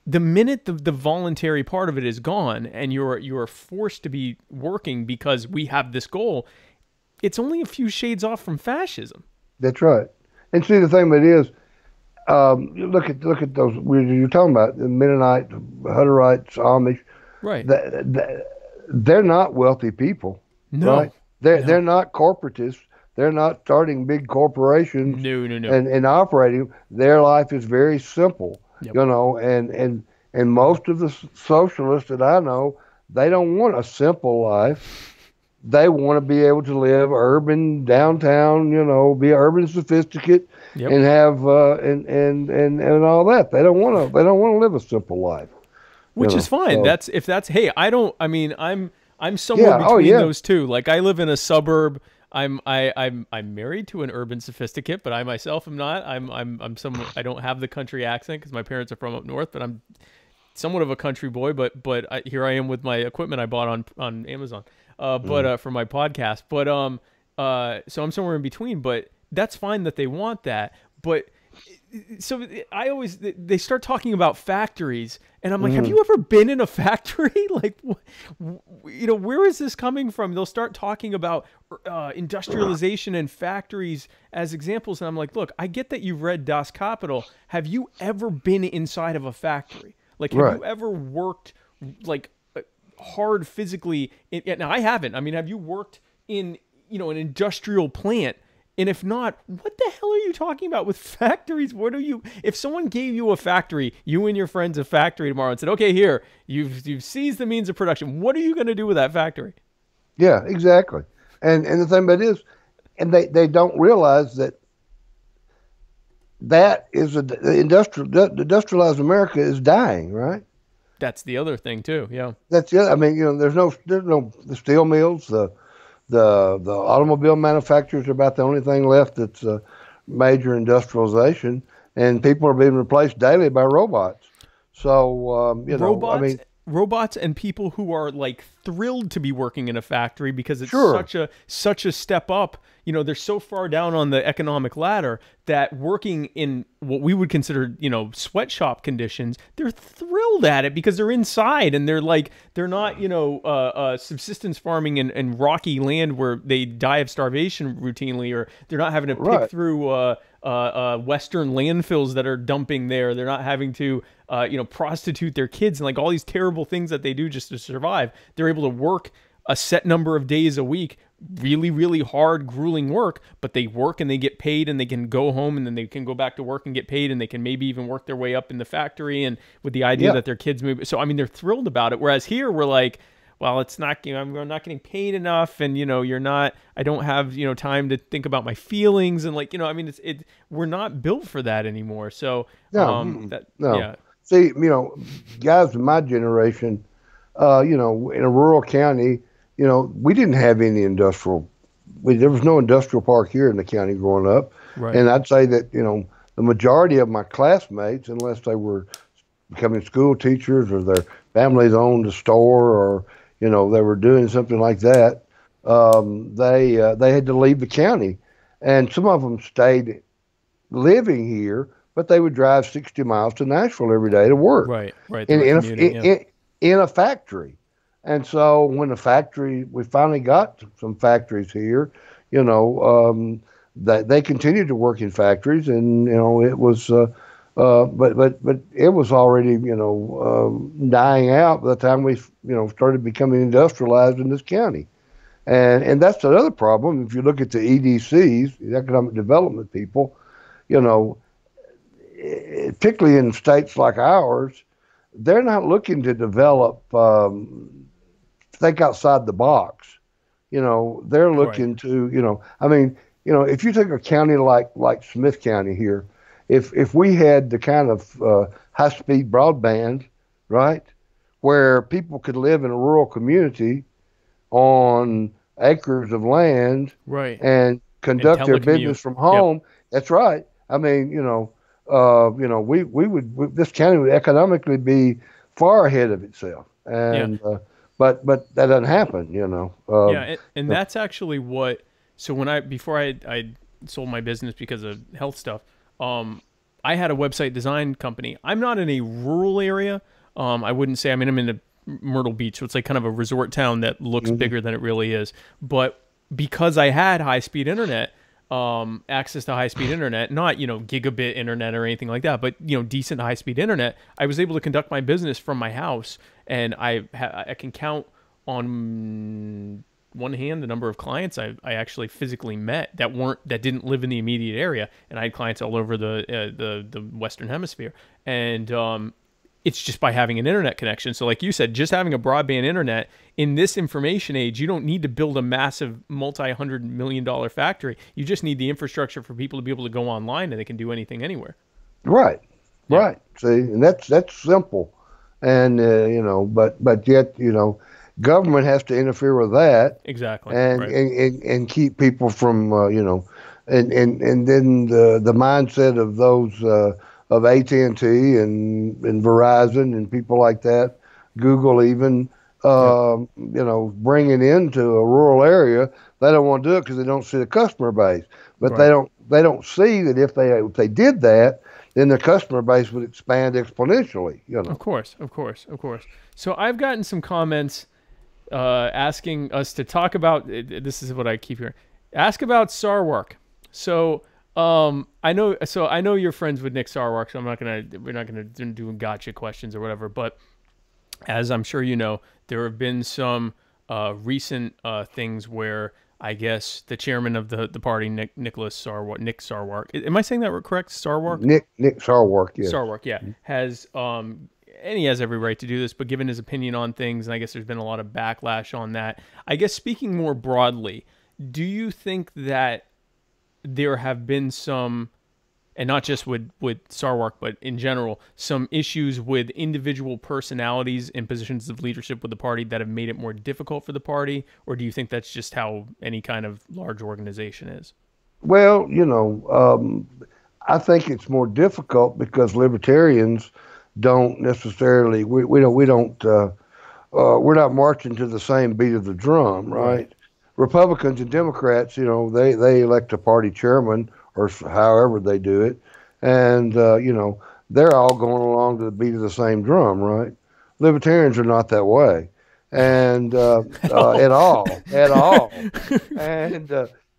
the minute the voluntary part of it is gone and you're forced to be working because we have this goal, it's only a few shades off from fascism. That's right. And see, the thing about it is, you look at those you're talking about, the Mennonite, Hutterites, Amish. Right. They're not wealthy people. No. Right? They're not corporatists. They're not starting big corporations. No. And operating. Their life is very simple. Yep. You know, and most of the socialists that I know, they don't want a simple life. They want to be able to live urban, downtown, you know, be urban sophisticate, Yep. and have and all that. They don't want to live a simple life. Which You is know, fine. so- I'm somewhere Yeah, oh, between yeah. those two. Like I live in a suburb. I'm married to an urban sophisticate, but I myself am not. I'm someone, I don't have the country accent because my parents are from up north, but I'm somewhat of a country boy. But here I am with my equipment I bought on Amazon. For my podcast. So I'm somewhere in between. But that's fine that they want that. But so they start talking about factories, and I'm like, have you ever been in a factory? Like, you know, where is this coming from? They'll start talking about industrialization and factories as examples, and I'm like, look, I get that you've read Das Kapital. Have you ever been inside of a factory? Like, have you ever worked like hard physically? Now, I haven't. I mean, have you worked in, you know, an industrial plant? And if not, what the hell are you talking about with factories? If someone gave you a factory, you and your friends a factory tomorrow and said, okay, here, you've seized the means of production. What are you going to do with that factory? Yeah, exactly. And the thing about it is, and they don't realize that is the industrialized America is dying, right? That's the other thing too. Yeah. That's it. I mean, you know, there's no the steel mills, the automobile manufacturers are about the only thing left that's major industrialization, and people are being replaced daily by robots. So you know, robots and people who are like thrilled to be working in a factory because it's such a step up. You know, they're so far down on the economic ladder that working in what we would consider, you know, sweatshop conditions, they're thrilled at it because they're inside and they're not, you know, subsistence farming in rocky land where they die of starvation routinely, or they're not having to pick through Western landfills that are dumping there. They're not having to, you know, prostitute their kids and like all these terrible things that they do just to survive. They're able to work a set number of days a week, really, really hard, grueling work, but they work and they get paid and they can go home and then they can go back to work and get paid and they can maybe even work their way up in the factory and with the idea that their kids move. So, I mean, they're thrilled about it. Whereas here we're like, well, it's not, you know, I'm not getting paid enough and, you know, I don't have, you know, time to think about my feelings and like, you know, I mean, we're not built for that anymore. So, no. Yeah. See, you know, guys in my generation, you know, in a rural county, you know, we didn't have any industrial there was no industrial park here in the county growing up. Right. And I'd say that, the majority of my classmates, unless they were becoming school teachers or their families owned a store or, they were doing something like that, they had to leave the county. And some of them stayed living here, but they would drive 60 miles to Nashville every day to work. Right. In a factory. And so when we finally got some factories here, that they continued to work in factories, and it was, but it was already dying out by the time we started becoming industrialized in this county, and that's another problem. If you look at the EDCs, the economic development people, particularly in states like ours, they're not looking to develop. Think outside the box, they're looking to, if you take a county like Smith County here, if we had the kind of high-speed broadband, right, where people could live in a rural community on acres of land, right, and conduct their business from home, that's right. I mean, we would this county would economically be far ahead of itself, and. But that doesn't happen, and that's actually what. So before I sold my business because of health stuff, I had a website design company. I'm not in a rural area. I wouldn't say. I mean, I'm in Myrtle Beach, so it's like kind of a resort town that looks bigger than it really is. But because I had high-speed internet, access to high-speed internet, not gigabit internet or anything like that, but decent high-speed internet, I was able to conduct my business from my house. And I can count on one hand the number of clients I actually physically met that didn't live in the immediate area, and I had clients all over the Western Hemisphere. And it's just by having an internet connection. So, like you said, just having a broadband internet in this information age, you don't need to build a massive multi-$100 million factory. You just need the infrastructure for people to be able to go online and they can do anything anywhere. Right. See, and that's simple. And but yet government has to interfere with that exactly, and keep people from and then the mindset of those of AT&T and Verizon and people like that, Google even bringing into a rural area, they don't want to do it because they don't see the customer base, but they don't see that if they did that, then their customer base would expand exponentially. Of course. So I've gotten some comments asking us to talk about. This is what I keep hearing. Ask about Sarwark. So I know you're friends with Nick Sarwark, so we're not gonna do gotcha questions or whatever. But as I'm sure you know, there have been some recent things where I guess the chairman of the party, Nick Sarwark. Am I saying that correct? Sarwark? Nick Sarwark, yeah. Sarwark, yeah. Has and he has every right to do this, but given his opinion on things, and I guess there's been a lot of backlash on that. I guess speaking more broadly, do you think that there have been some, and not just with Sarwark, but in general, some issues with individual personalities in positions of leadership with the party that have made it more difficult for the party? Or do you think that's just how any kind of large organization is? Well, I think it's more difficult because libertarians don't necessarily, we're not marching to the same beat of the drum, right? Republicans and Democrats, they elect a party chairman or however they do it. And, they're all going along to the beat of the same drum, right? Libertarians are not that way. And at all. And,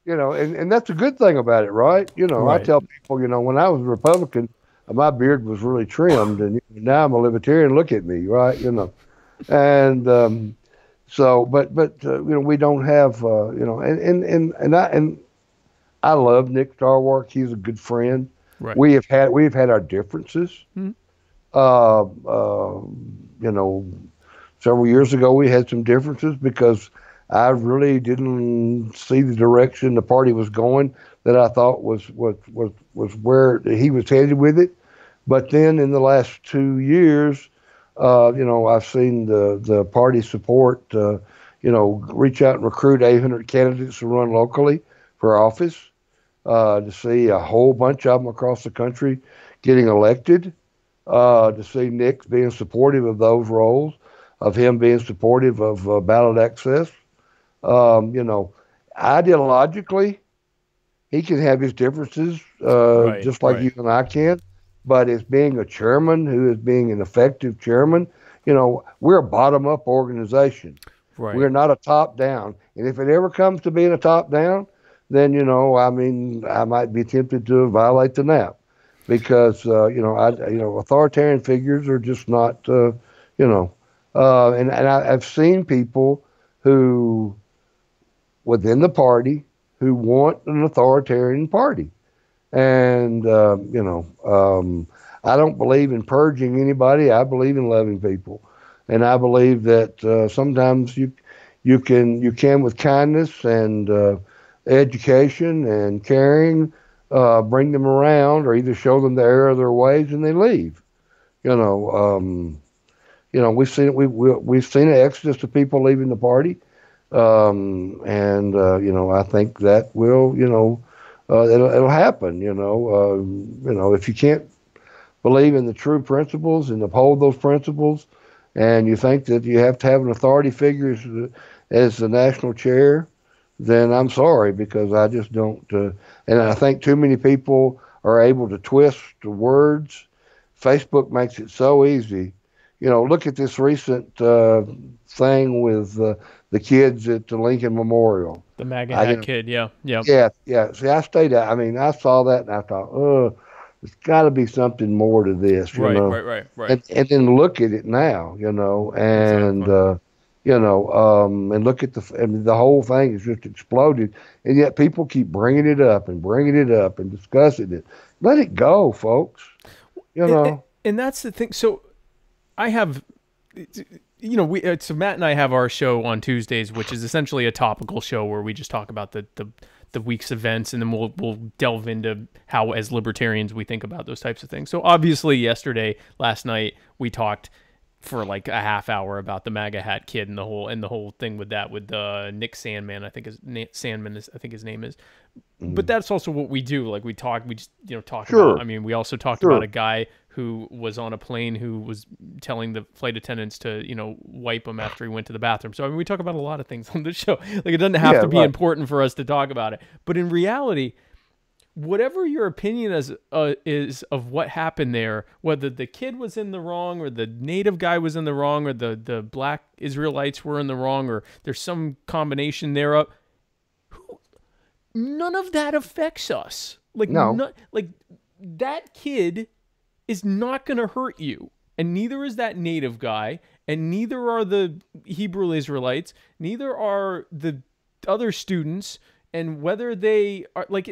and that's a good thing about it, right? I tell people, when I was a Republican, my beard was really trimmed, and now I'm a libertarian. Look at me, right? And so, but we don't have, and I love Nick Sarwark. He's a good friend. Right. We've had our differences. Several years ago we had some differences because I really didn't see the direction the party was going that I thought was where he was headed with it. But then in the last 2 years, I've seen the party support, reach out and recruit 800 candidates to run locally for office, to see a whole bunch of them across the country getting elected, to see Nick being supportive of those roles, of him being supportive of ballot access. Ideologically, he can have his differences, just like you and I can. But as being a chairman who is being an effective chairman, we're a bottom-up organization. Right. We're not a top-down. And if it ever comes to being a top-down, then, I might be tempted to violate the NAP because, authoritarian figures are just not, I've seen people who, within the party, who want an authoritarian party. And, I don't believe in purging anybody. I believe in loving people. And I believe that sometimes you can with kindness and education and caring, bring them around or either show them the error of their ways and they leave. We've seen it. We've seen an exodus of people leaving the party. I think that will, it'll happen, if you can't believe in the true principles and uphold those principles, and you think that you have to have an authority figure as the national chair, then I'm sorry, because I just don't, and I think too many people are able to twist the words. Facebook makes it so easy. Look at this recent thing with the kids at the Lincoln Memorial. The MAGA hat kid, yeah. Yeah. See, I stayed out. I mean, I saw that and I thought, there's got to be something more to this, you know. Right. And then look at it now, and and look at the whole thing is just exploded, and yet people keep bringing it up and discussing it. Let it go, folks. And that's the thing. So I have, so Matt and I have our show on Tuesdays, which is essentially a topical show where we just talk about the week's events, and then we'll delve into how, as libertarians, we think about those types of things. So obviously last night, we talked for like a half hour about the MAGA hat kid and the whole thing with that, with Nick Sandman, I think his name is. But that's also what we do. Like we talk Sure. about, I mean, we also talked about a guy who was on a plane who was telling the flight attendants to, wipe him after he went to the bathroom. So, I mean, we talk about a lot of things on the show. Like, it doesn't have to be important for us to talk about it. But in reality, whatever your opinion is of what happened there, whether the kid was in the wrong or the native guy was in the wrong or the black Israelites were in the wrong or there's some combination thereof, none of that affects us. Like, no. That kid is not going to hurt you, and neither is that native guy, and neither are the Hebrew Israelites, neither are the other students, and whether they are, like,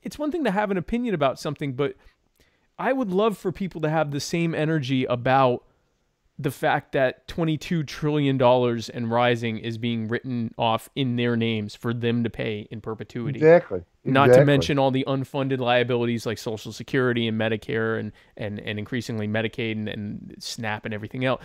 it's one thing to have an opinion about something, but I would love for people to have the same energy about the fact that $22 trillion and rising is being written off in their names for them to pay in perpetuity. Exactly. Not to mention all the unfunded liabilities like Social Security and Medicare and increasingly Medicaid and SNAP and everything else.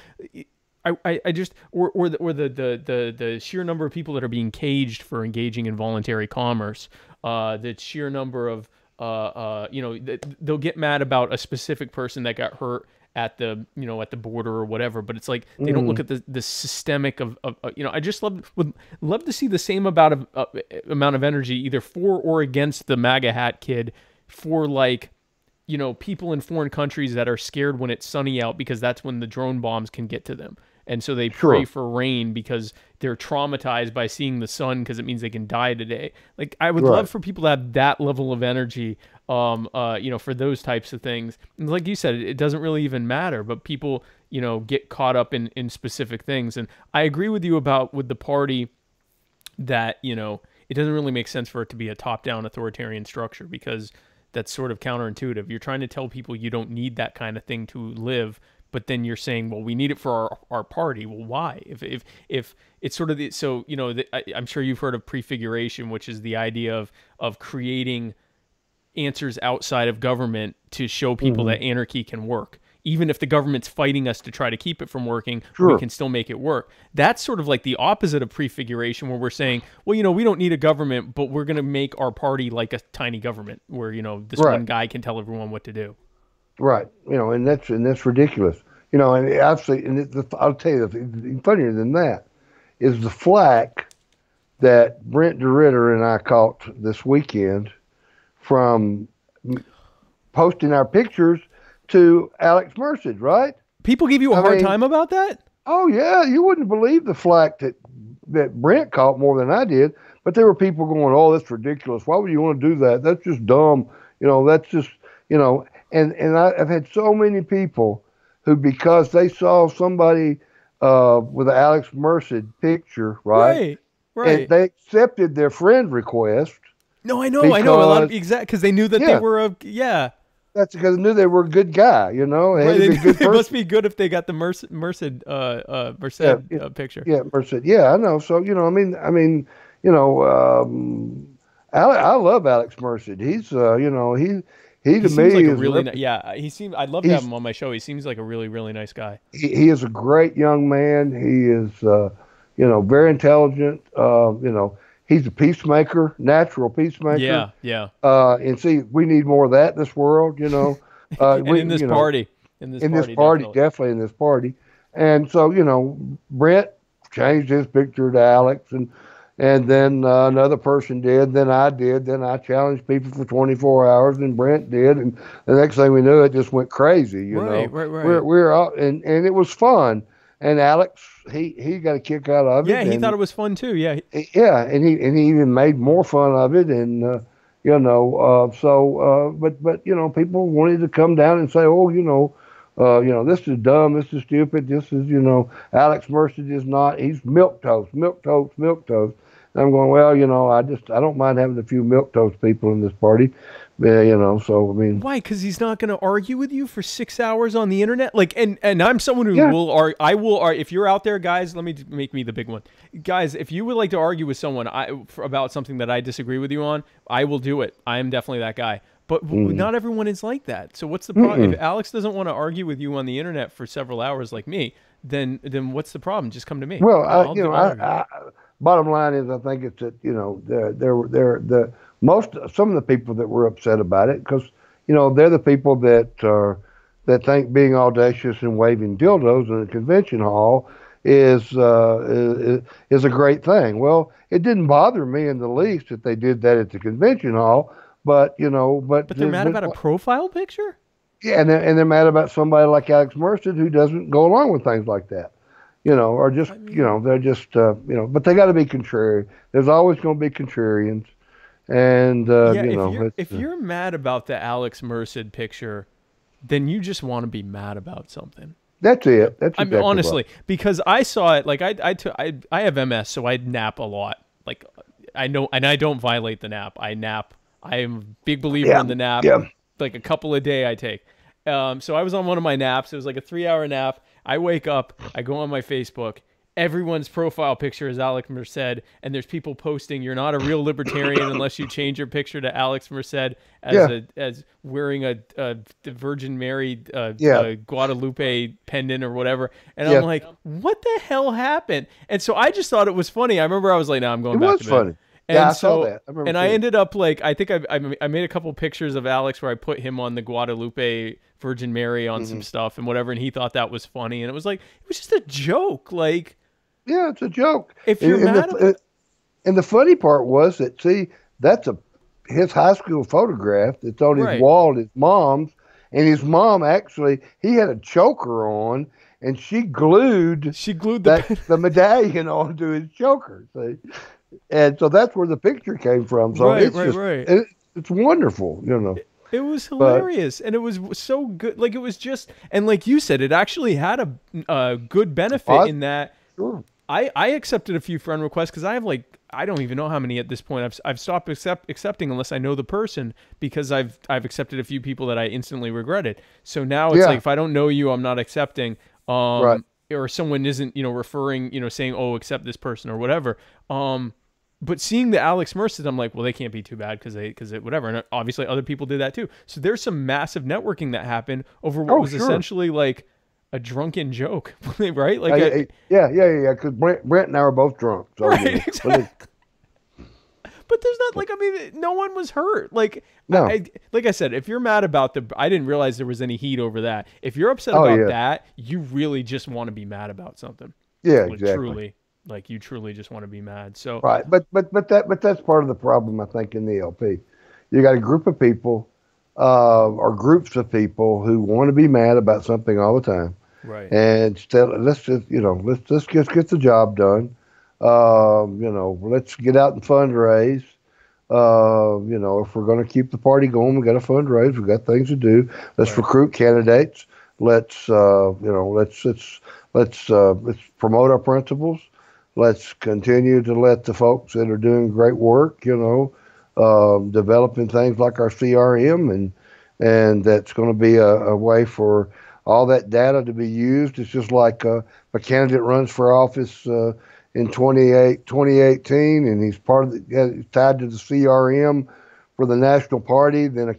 I just or the sheer number of people that are being caged for engaging in voluntary commerce. The sheer number of they'll get mad about a specific person that got hurt at the border or whatever, but it's like they don't look at the systemic of I just would love to see the same amount of energy either for or against the MAGA hat kid, for people in foreign countries that are scared when it's sunny out because that's when the drone bombs can get to them. And so they pray for rain because they're traumatized by seeing the sun because it means they can die today. Like, I would love for people to have that level of energy, for those types of things. And like you said, it doesn't really even matter, but people, get caught up in specific things. And I agree with you with the party that, it doesn't really make sense for it to be a top-down authoritarian structure because that's sort of counterintuitive. You're trying to tell people you don't need that kind of thing to live, but then you're saying, well, we need it for our party. Well, why? If it's sort of so, I'm sure you've heard of prefiguration, which is the idea of creating answers outside of government to show people that anarchy can work. even if the government's fighting us to try to keep it from working, Sure. we can still make it work. That's sort of like the opposite of prefiguration, where we're saying, well, you know, we don't need a government, but we're going to make our party like a tiny government where, you know, this one guy can tell everyone what to do. Right. You know, and that's ridiculous. You know, and absolutely, and I'll tell you, funnier than that is the flack that Brent DeRitter and I caught this weekend from posting our pictures to Alex Merced, right? People give you a hard time about that? Oh, yeah. You wouldn't believe the flack that Brent caught more than I did. But there were people going, oh, that's ridiculous. Why would you want to do that? That's just dumb. You know, that's just, you know. And I've had so many people who, because they saw somebody with an Alex Merced picture, right? Right. And they accepted their friend request. No, I know. A lot of because they knew that they were That's because they knew they were a good guy, you know. It must be good if they got the Merced picture. Yeah, Merced. Yeah, I know. So you know, I mean, you know, I love Alex Merced. He's, you know, he to seems me like a is really he seems. I'd love to have him on my show. He seems like a really, really nice guy. He is a great young man. He is, you know, very intelligent. You know, he's a peacemaker, natural peacemaker. Yeah. And see, we need more of that in this world, you know. And in this party. Definitely in this party. And so, you know, Brent changed his picture to Alex, and then another person did, then I did, then I challenged people for 24 hours, and Brent did, and the next thing we knew, it just went crazy, you know. Right. We're out, and it was fun. And Alex, he got a kick out of it. Yeah, he thought it was fun too. Yeah. Yeah, and he even made more fun of it, and you know, but you know, people wanted to come down and say, oh, you know, this is dumb, this is stupid, this is, you know, Alex Merced is not. He's milquetoast. And I'm going, well, you know, I don't mind having a few milquetoast people in this party. Yeah, you know, so I mean, why? Because he's not going to argue with you for 6 hours on the internet. Like, and I'm someone who will argue. I will argue. If you're out there, guys, let me make me the big one. Guys, if you would like to argue with someone about something that I disagree with you on, I will do it. I am definitely that guy. But not everyone is like that. So what's the problem? If Alex doesn't want to argue with you on the internet for several hours like me, then what's the problem? Just come to me. Well, I bottom line is, I think it's that, you know, some of the people that were upset about it, because, you know, they're the people that think being audacious and waving dildos in a convention hall is a great thing. Well, it didn't bother me in the least that they did that at the convention hall, but you know, but they're mad about a profile picture. Yeah, and they're mad about somebody like Alex Merced who doesn't go along with things like that. You know, or just, you know, they're just, you know, but they got to be contrary. There's always going to be contrarians. And, you know. If you're mad about the Alex Merced picture, then you just want to be mad about something. That's it. That's exactly, I mean, honestly, because I saw it, like, I have MS, so I nap a lot. Like, I know, and I don't violate the nap. I nap. I am a big believer in the nap. Yeah. Like a couple a day I take. So I was on one of my naps. It was like a 3-hour nap. I wake up, I go on my Facebook. Everyone's profile picture is Alex Merced, and there's people posting, "You're not a real libertarian unless you change your picture to Alex Merced as wearing a Virgin Mary Guadalupe pendant or whatever." And I'm like, "What the hell happened?" And so I just thought it was funny. I remember I was like, "No, I'm going back to bed." It was funny. And I saw that. I ended up like, I think I made a couple pictures of Alex where I put him on the Guadalupe Virgin Mary on some stuff and whatever, and he thought that was funny. And it was like, it was just a joke. Like, yeah, it's a joke. If you're mad and the funny part was that, see, that's his high school photograph that's on his wall at his mom's, and his mom actually, he had a choker on, and she glued the medallion onto his choker. See? And so that's where the picture came from. So it's wonderful, you know. It was hilarious, and it was so good. Like, it was just, and like you said, it actually had a good benefit in that. Sure. I accepted a few friend requests because I have like, I don't even know how many at this point. I've stopped accepting unless I know the person, because I've accepted a few people that I instantly regretted. So now it's like, if I don't know you, I'm not accepting. Or someone isn't, you know, referring, you know, saying, "Oh, accept this person," or whatever. But seeing the Alex Merces, I'm like, well, they can't be too bad because whatever. And obviously other people did that too. So there's some massive networking that happened over what was essentially like a drunken joke, right? Like, yeah. Because Brent and I were both drunk. So, right, exactly. But there's not like, I mean, no one was hurt. Like, no. Like I said, if you're mad about I didn't realize there was any heat over that. If you're upset about that, you really just want to be mad about something. Yeah, like, exactly. Truly, like you truly just want to be mad. So right, but that's part of the problem, I think, in the LP. You got a group of people, or groups of people who want to be mad about something all the time. Right. And let's just get the job done. Let's get out and fundraise. If we're going to keep the party going, we got to fundraise. We got things to do. Let's recruit candidates. Let's promote our principles. Let's continue to let the folks that are doing great work, developing things like our CRM, and that's going to be a way for all that data to be used. It's just like a candidate runs for office in 2018, and he's tied to the CRM for the national party. Then a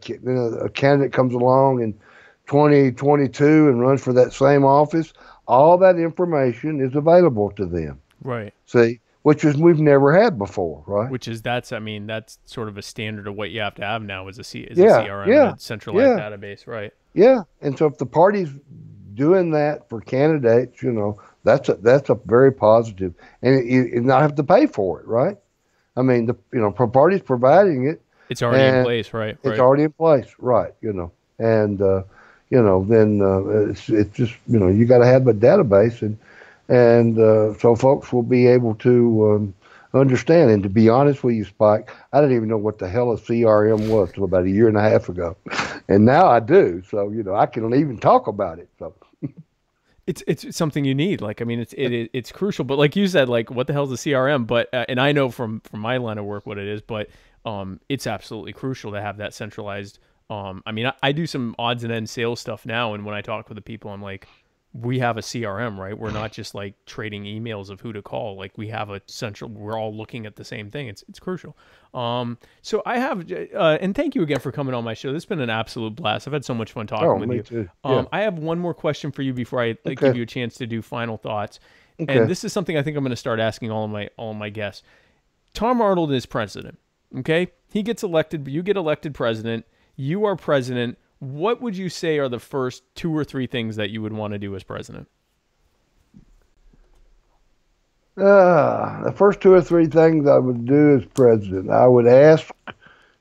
candidate comes along in 2022 and runs for that same office. All that information is available to them. Right. See, we've never had before, right? That's sort of a standard of what you have to have now is a CRM, a centralized database, right? Yeah, and so if the party's doing that for candidates, that's a very positive, and you not have to pay for it, right? I mean, the party's providing it. It's already in place, right? It's already in place, right? Then it's just you got to have a database, and so folks will be able to understand. And to be honest with you, Spike, I didn't even know what the hell a CRM was till about a year and a half ago, and now I do. So I can even talk about it. So. It's something you need. Like, I mean, it's crucial. But like you said, like, what the hell is a CRM? But and I know from my line of work what it is. But it's absolutely crucial to have that centralized. I mean, I do some odds and ends sales stuff now, and when I talk with the people, I'm like, we have a CRM, right? We're not just like trading emails of who to call. Like, we have a central. We're all looking at the same thing. It's crucial. So I have, and thank you again for coming on my show. This has been an absolute blast. I've had so much fun talking with you. Too. Yeah. I have one more question for you before I give you a chance to do final thoughts. Okay. And this is something I think I'm going to start asking all of my guests. Tom Arnold is president. Okay, he gets elected. You get elected president. You are president. What would you say are the first 2 or 3 things that you would want to do as president? The first 2 or 3 things I would do as president, I would ask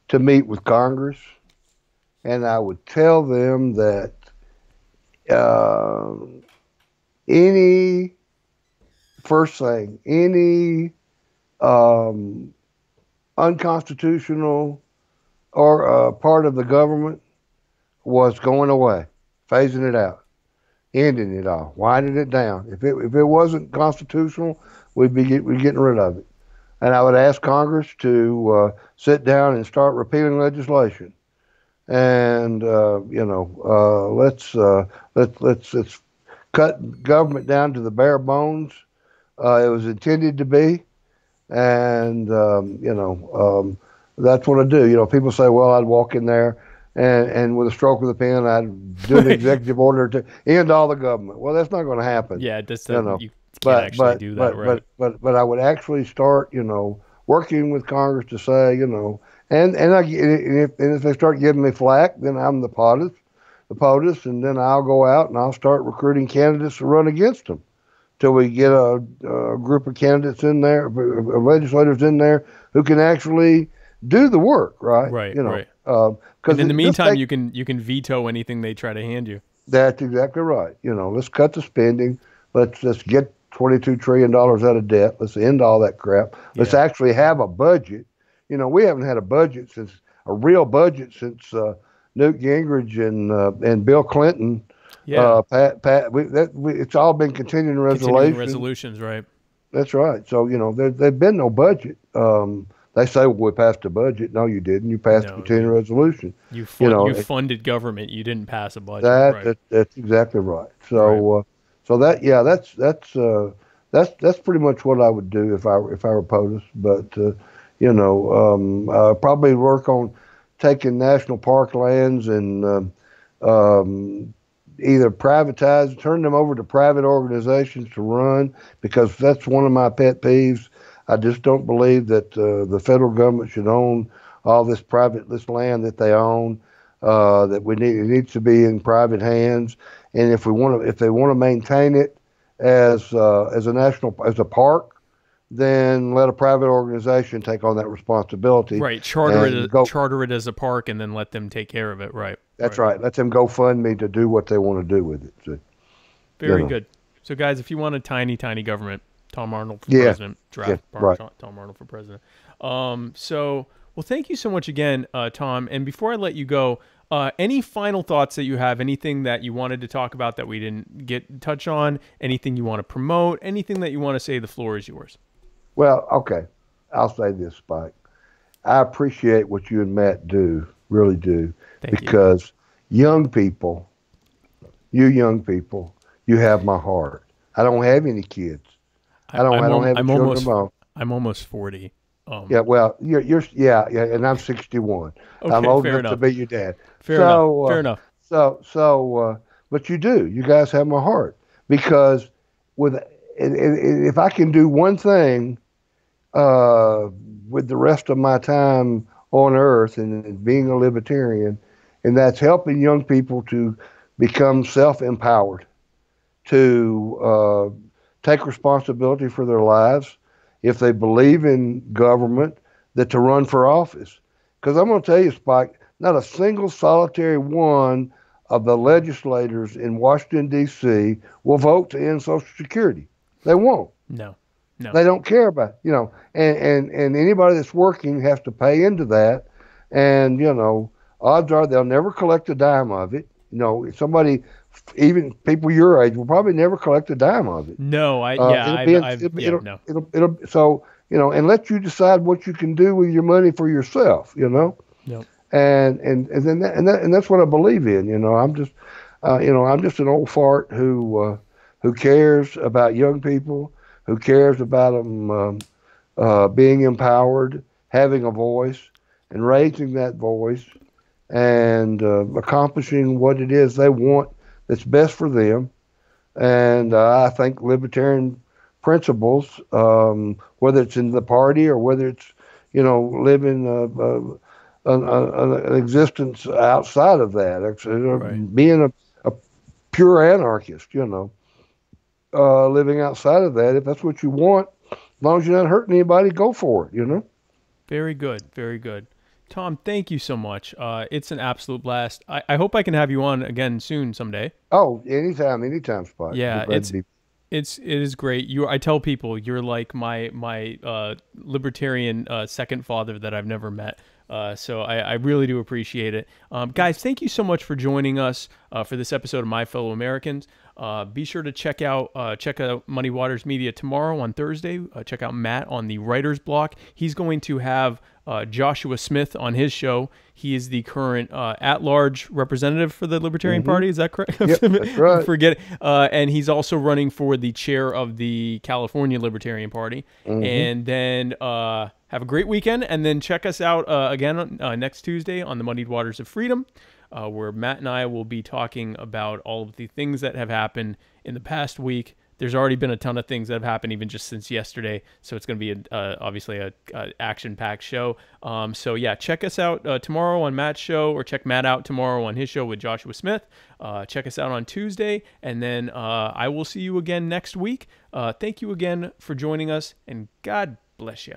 to meet with Congress, and I would tell them that any unconstitutional or part of the government was going away, phasing it out, ending it all, winding it down. If it wasn't constitutional, we'd be getting rid of it. And I would ask Congress to sit down and start repealing legislation. And let's cut government down to the bare bones it was intended to be. And that's what I do. People say, well, I'd walk in there and with a stroke of the pen, I'd do an executive order to end all the government. Well, that's not going to happen. Yeah, you can't actually do that, right? But I would actually start, working with Congress to say, and if they start giving me flack, then I'm the POTUS, and then I'll go out and I'll start recruiting candidates to run against them till we get a group of candidates in there, legislators in there who can actually do the work, right? Right, right. Because in the meantime, you can veto anything they try to hand you. That's exactly right. Let's cut the spending. Let's get $22 trillion out of debt. Let's end all that crap. Let's actually have a budget. We haven't had a real budget since Newt Gingrich and Bill Clinton. Yeah. It's all been continuing resolutions, right? That's right. So there's been no budget. They say, well, we passed a budget. No, you didn't. You passed a continuing resolution. You funded government. You didn't pass a budget. That's exactly right. So, that's that's pretty much what I would do if I were POTUS. But probably work on taking national park lands and either privatize, turn them over to private organizations to run, because that's one of my pet peeves. I just don't believe that the federal government should own all this land that they own. That it needs to be in private hands, and if they want to maintain it as a park, then let a private organization take on that responsibility. Right, charter it as a park, and then let them take care of it. Right. That's right. Let them go fund me to do what they want to do with it. So, very good. So, guys, if you want a tiny government, Tom Arnold for president. Draft Tom Arnold for president. Well, thank you so much again, Tom. And before I let you go, any final thoughts that you have? Anything that you wanted to talk about that we didn't touch on? Anything you want to promote? Anything that you want to say? The floor is yours. Well, okay. I'll say this, Spike. I appreciate what you and Matt do, really do, because young people, you have my heart. I don't have any kids. I don't have any children of my own. I'm almost 40. Yeah, well, you're and I'm 61. Okay, I'm old enough to be your dad. Fair enough. But you guys have my heart, because if I can do one thing with the rest of my time on Earth and being a libertarian, and that's helping young people to become self-empowered, to take responsibility for their lives, if they believe in government, that to run for office. Because I'm going to tell you, Spike, not a single solitary one of the legislators in Washington, D.C. will vote to end Social Security. They won't. No. They don't care about it, and anybody that's working has to pay into that. And, odds are they'll never collect a dime of it. Somebody, even people your age, will probably never collect a dime of it. No, So, and let you decide what you can do with your money for yourself, Yep. And that's what I believe in. I'm just an old fart who cares about young people, who cares about them being empowered, having a voice, and raising that voice, and accomplishing what it is they want that's best for them. And I think libertarian principles, whether it's in the party or whether it's, living an existence outside of that, being a pure anarchist, living outside of that, if that's what you want, as long as you're not hurting anybody, go for it, Very good. Very good. Tom, thank you so much. It's an absolute blast. I hope I can have you on again soon someday. Oh, anytime, Spike. Yeah, it is great. I tell people you're like my libertarian second father that I've never met. So I really do appreciate it. Guys, thank you so much for joining us for this episode of My Fellow Americans. Be sure to check out Muddy Waters Media tomorrow on Thursday. Check out Matt on the Writer's Block. He's going to have Joshua Smith on his show. He is the current at-large representative for the Libertarian Party. Is that correct? Yep, that's right. Forget it. And he's also running for the chair of the California Libertarian Party. And then have a great weekend. And then check us out again next Tuesday on the Muddied Waters of Freedom, where Matt and I will be talking about all of the things that have happened in the past week. There's already been a ton of things that have happened even just since yesterday, so it's going to be obviously a action-packed show. So yeah, check us out tomorrow on Matt's show, or check Matt out tomorrow on his show with Joshua Smith. Check us out on Tuesday, and then I will see you again next week. Thank you again for joining us, and God bless you.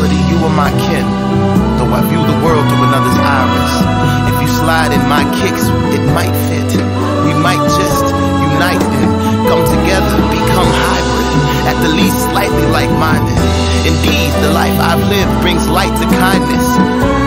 reality, you are my kin, though I view the world through another's iris. If you slide in my kicks, it might fit. We might just unite and come together, become hybrid, at the least slightly like-minded. Indeed, the life I've lived brings light to kindness.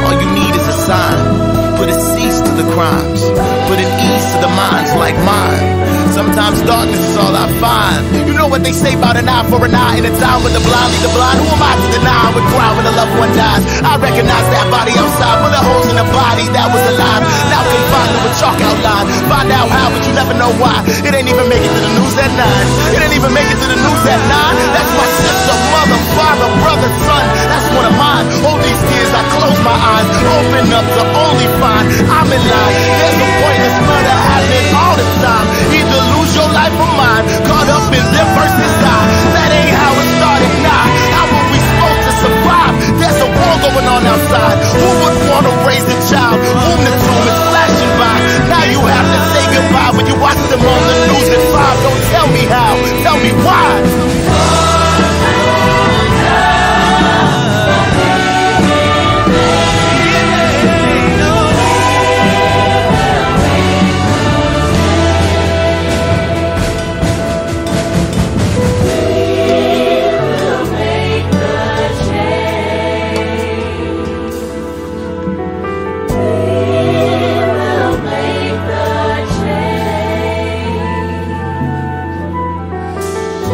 All you need is a sign. Put a cease to the crimes, put an ease to the minds like mine. Sometimes darkness is all I find. You know what they say about an eye for an eye, in a time when the blind lead the blind. Who am I to deny? I would cry when a loved one dies. I recognize that body outside, bullet holes in the body that was alive, now confined to a chalk outline. Find out how, but you never know why. It ain't even make it to the news at 9. It ain't even make it to the news at 9. That's my sister, mother, father, brother, son. That's one of mine. Hold these tears, I close my eyes, open up to only find I'm in line. There's a pointless murder happening all the time. Either lose your life or mine, caught up in them versus die. That ain't how it started, nah. How were we supposed to survive? There's a war going on outside. Who would want to raise a child whom the tomb is flashing by? Now you have to say goodbye when you watch them on the news at 5. Don't tell me how, tell me why.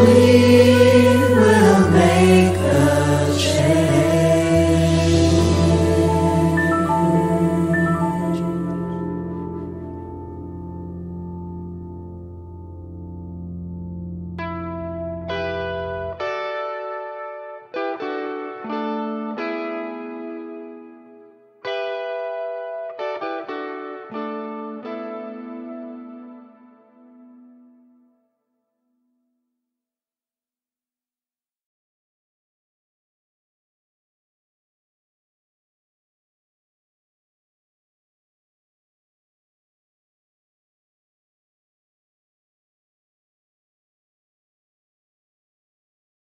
We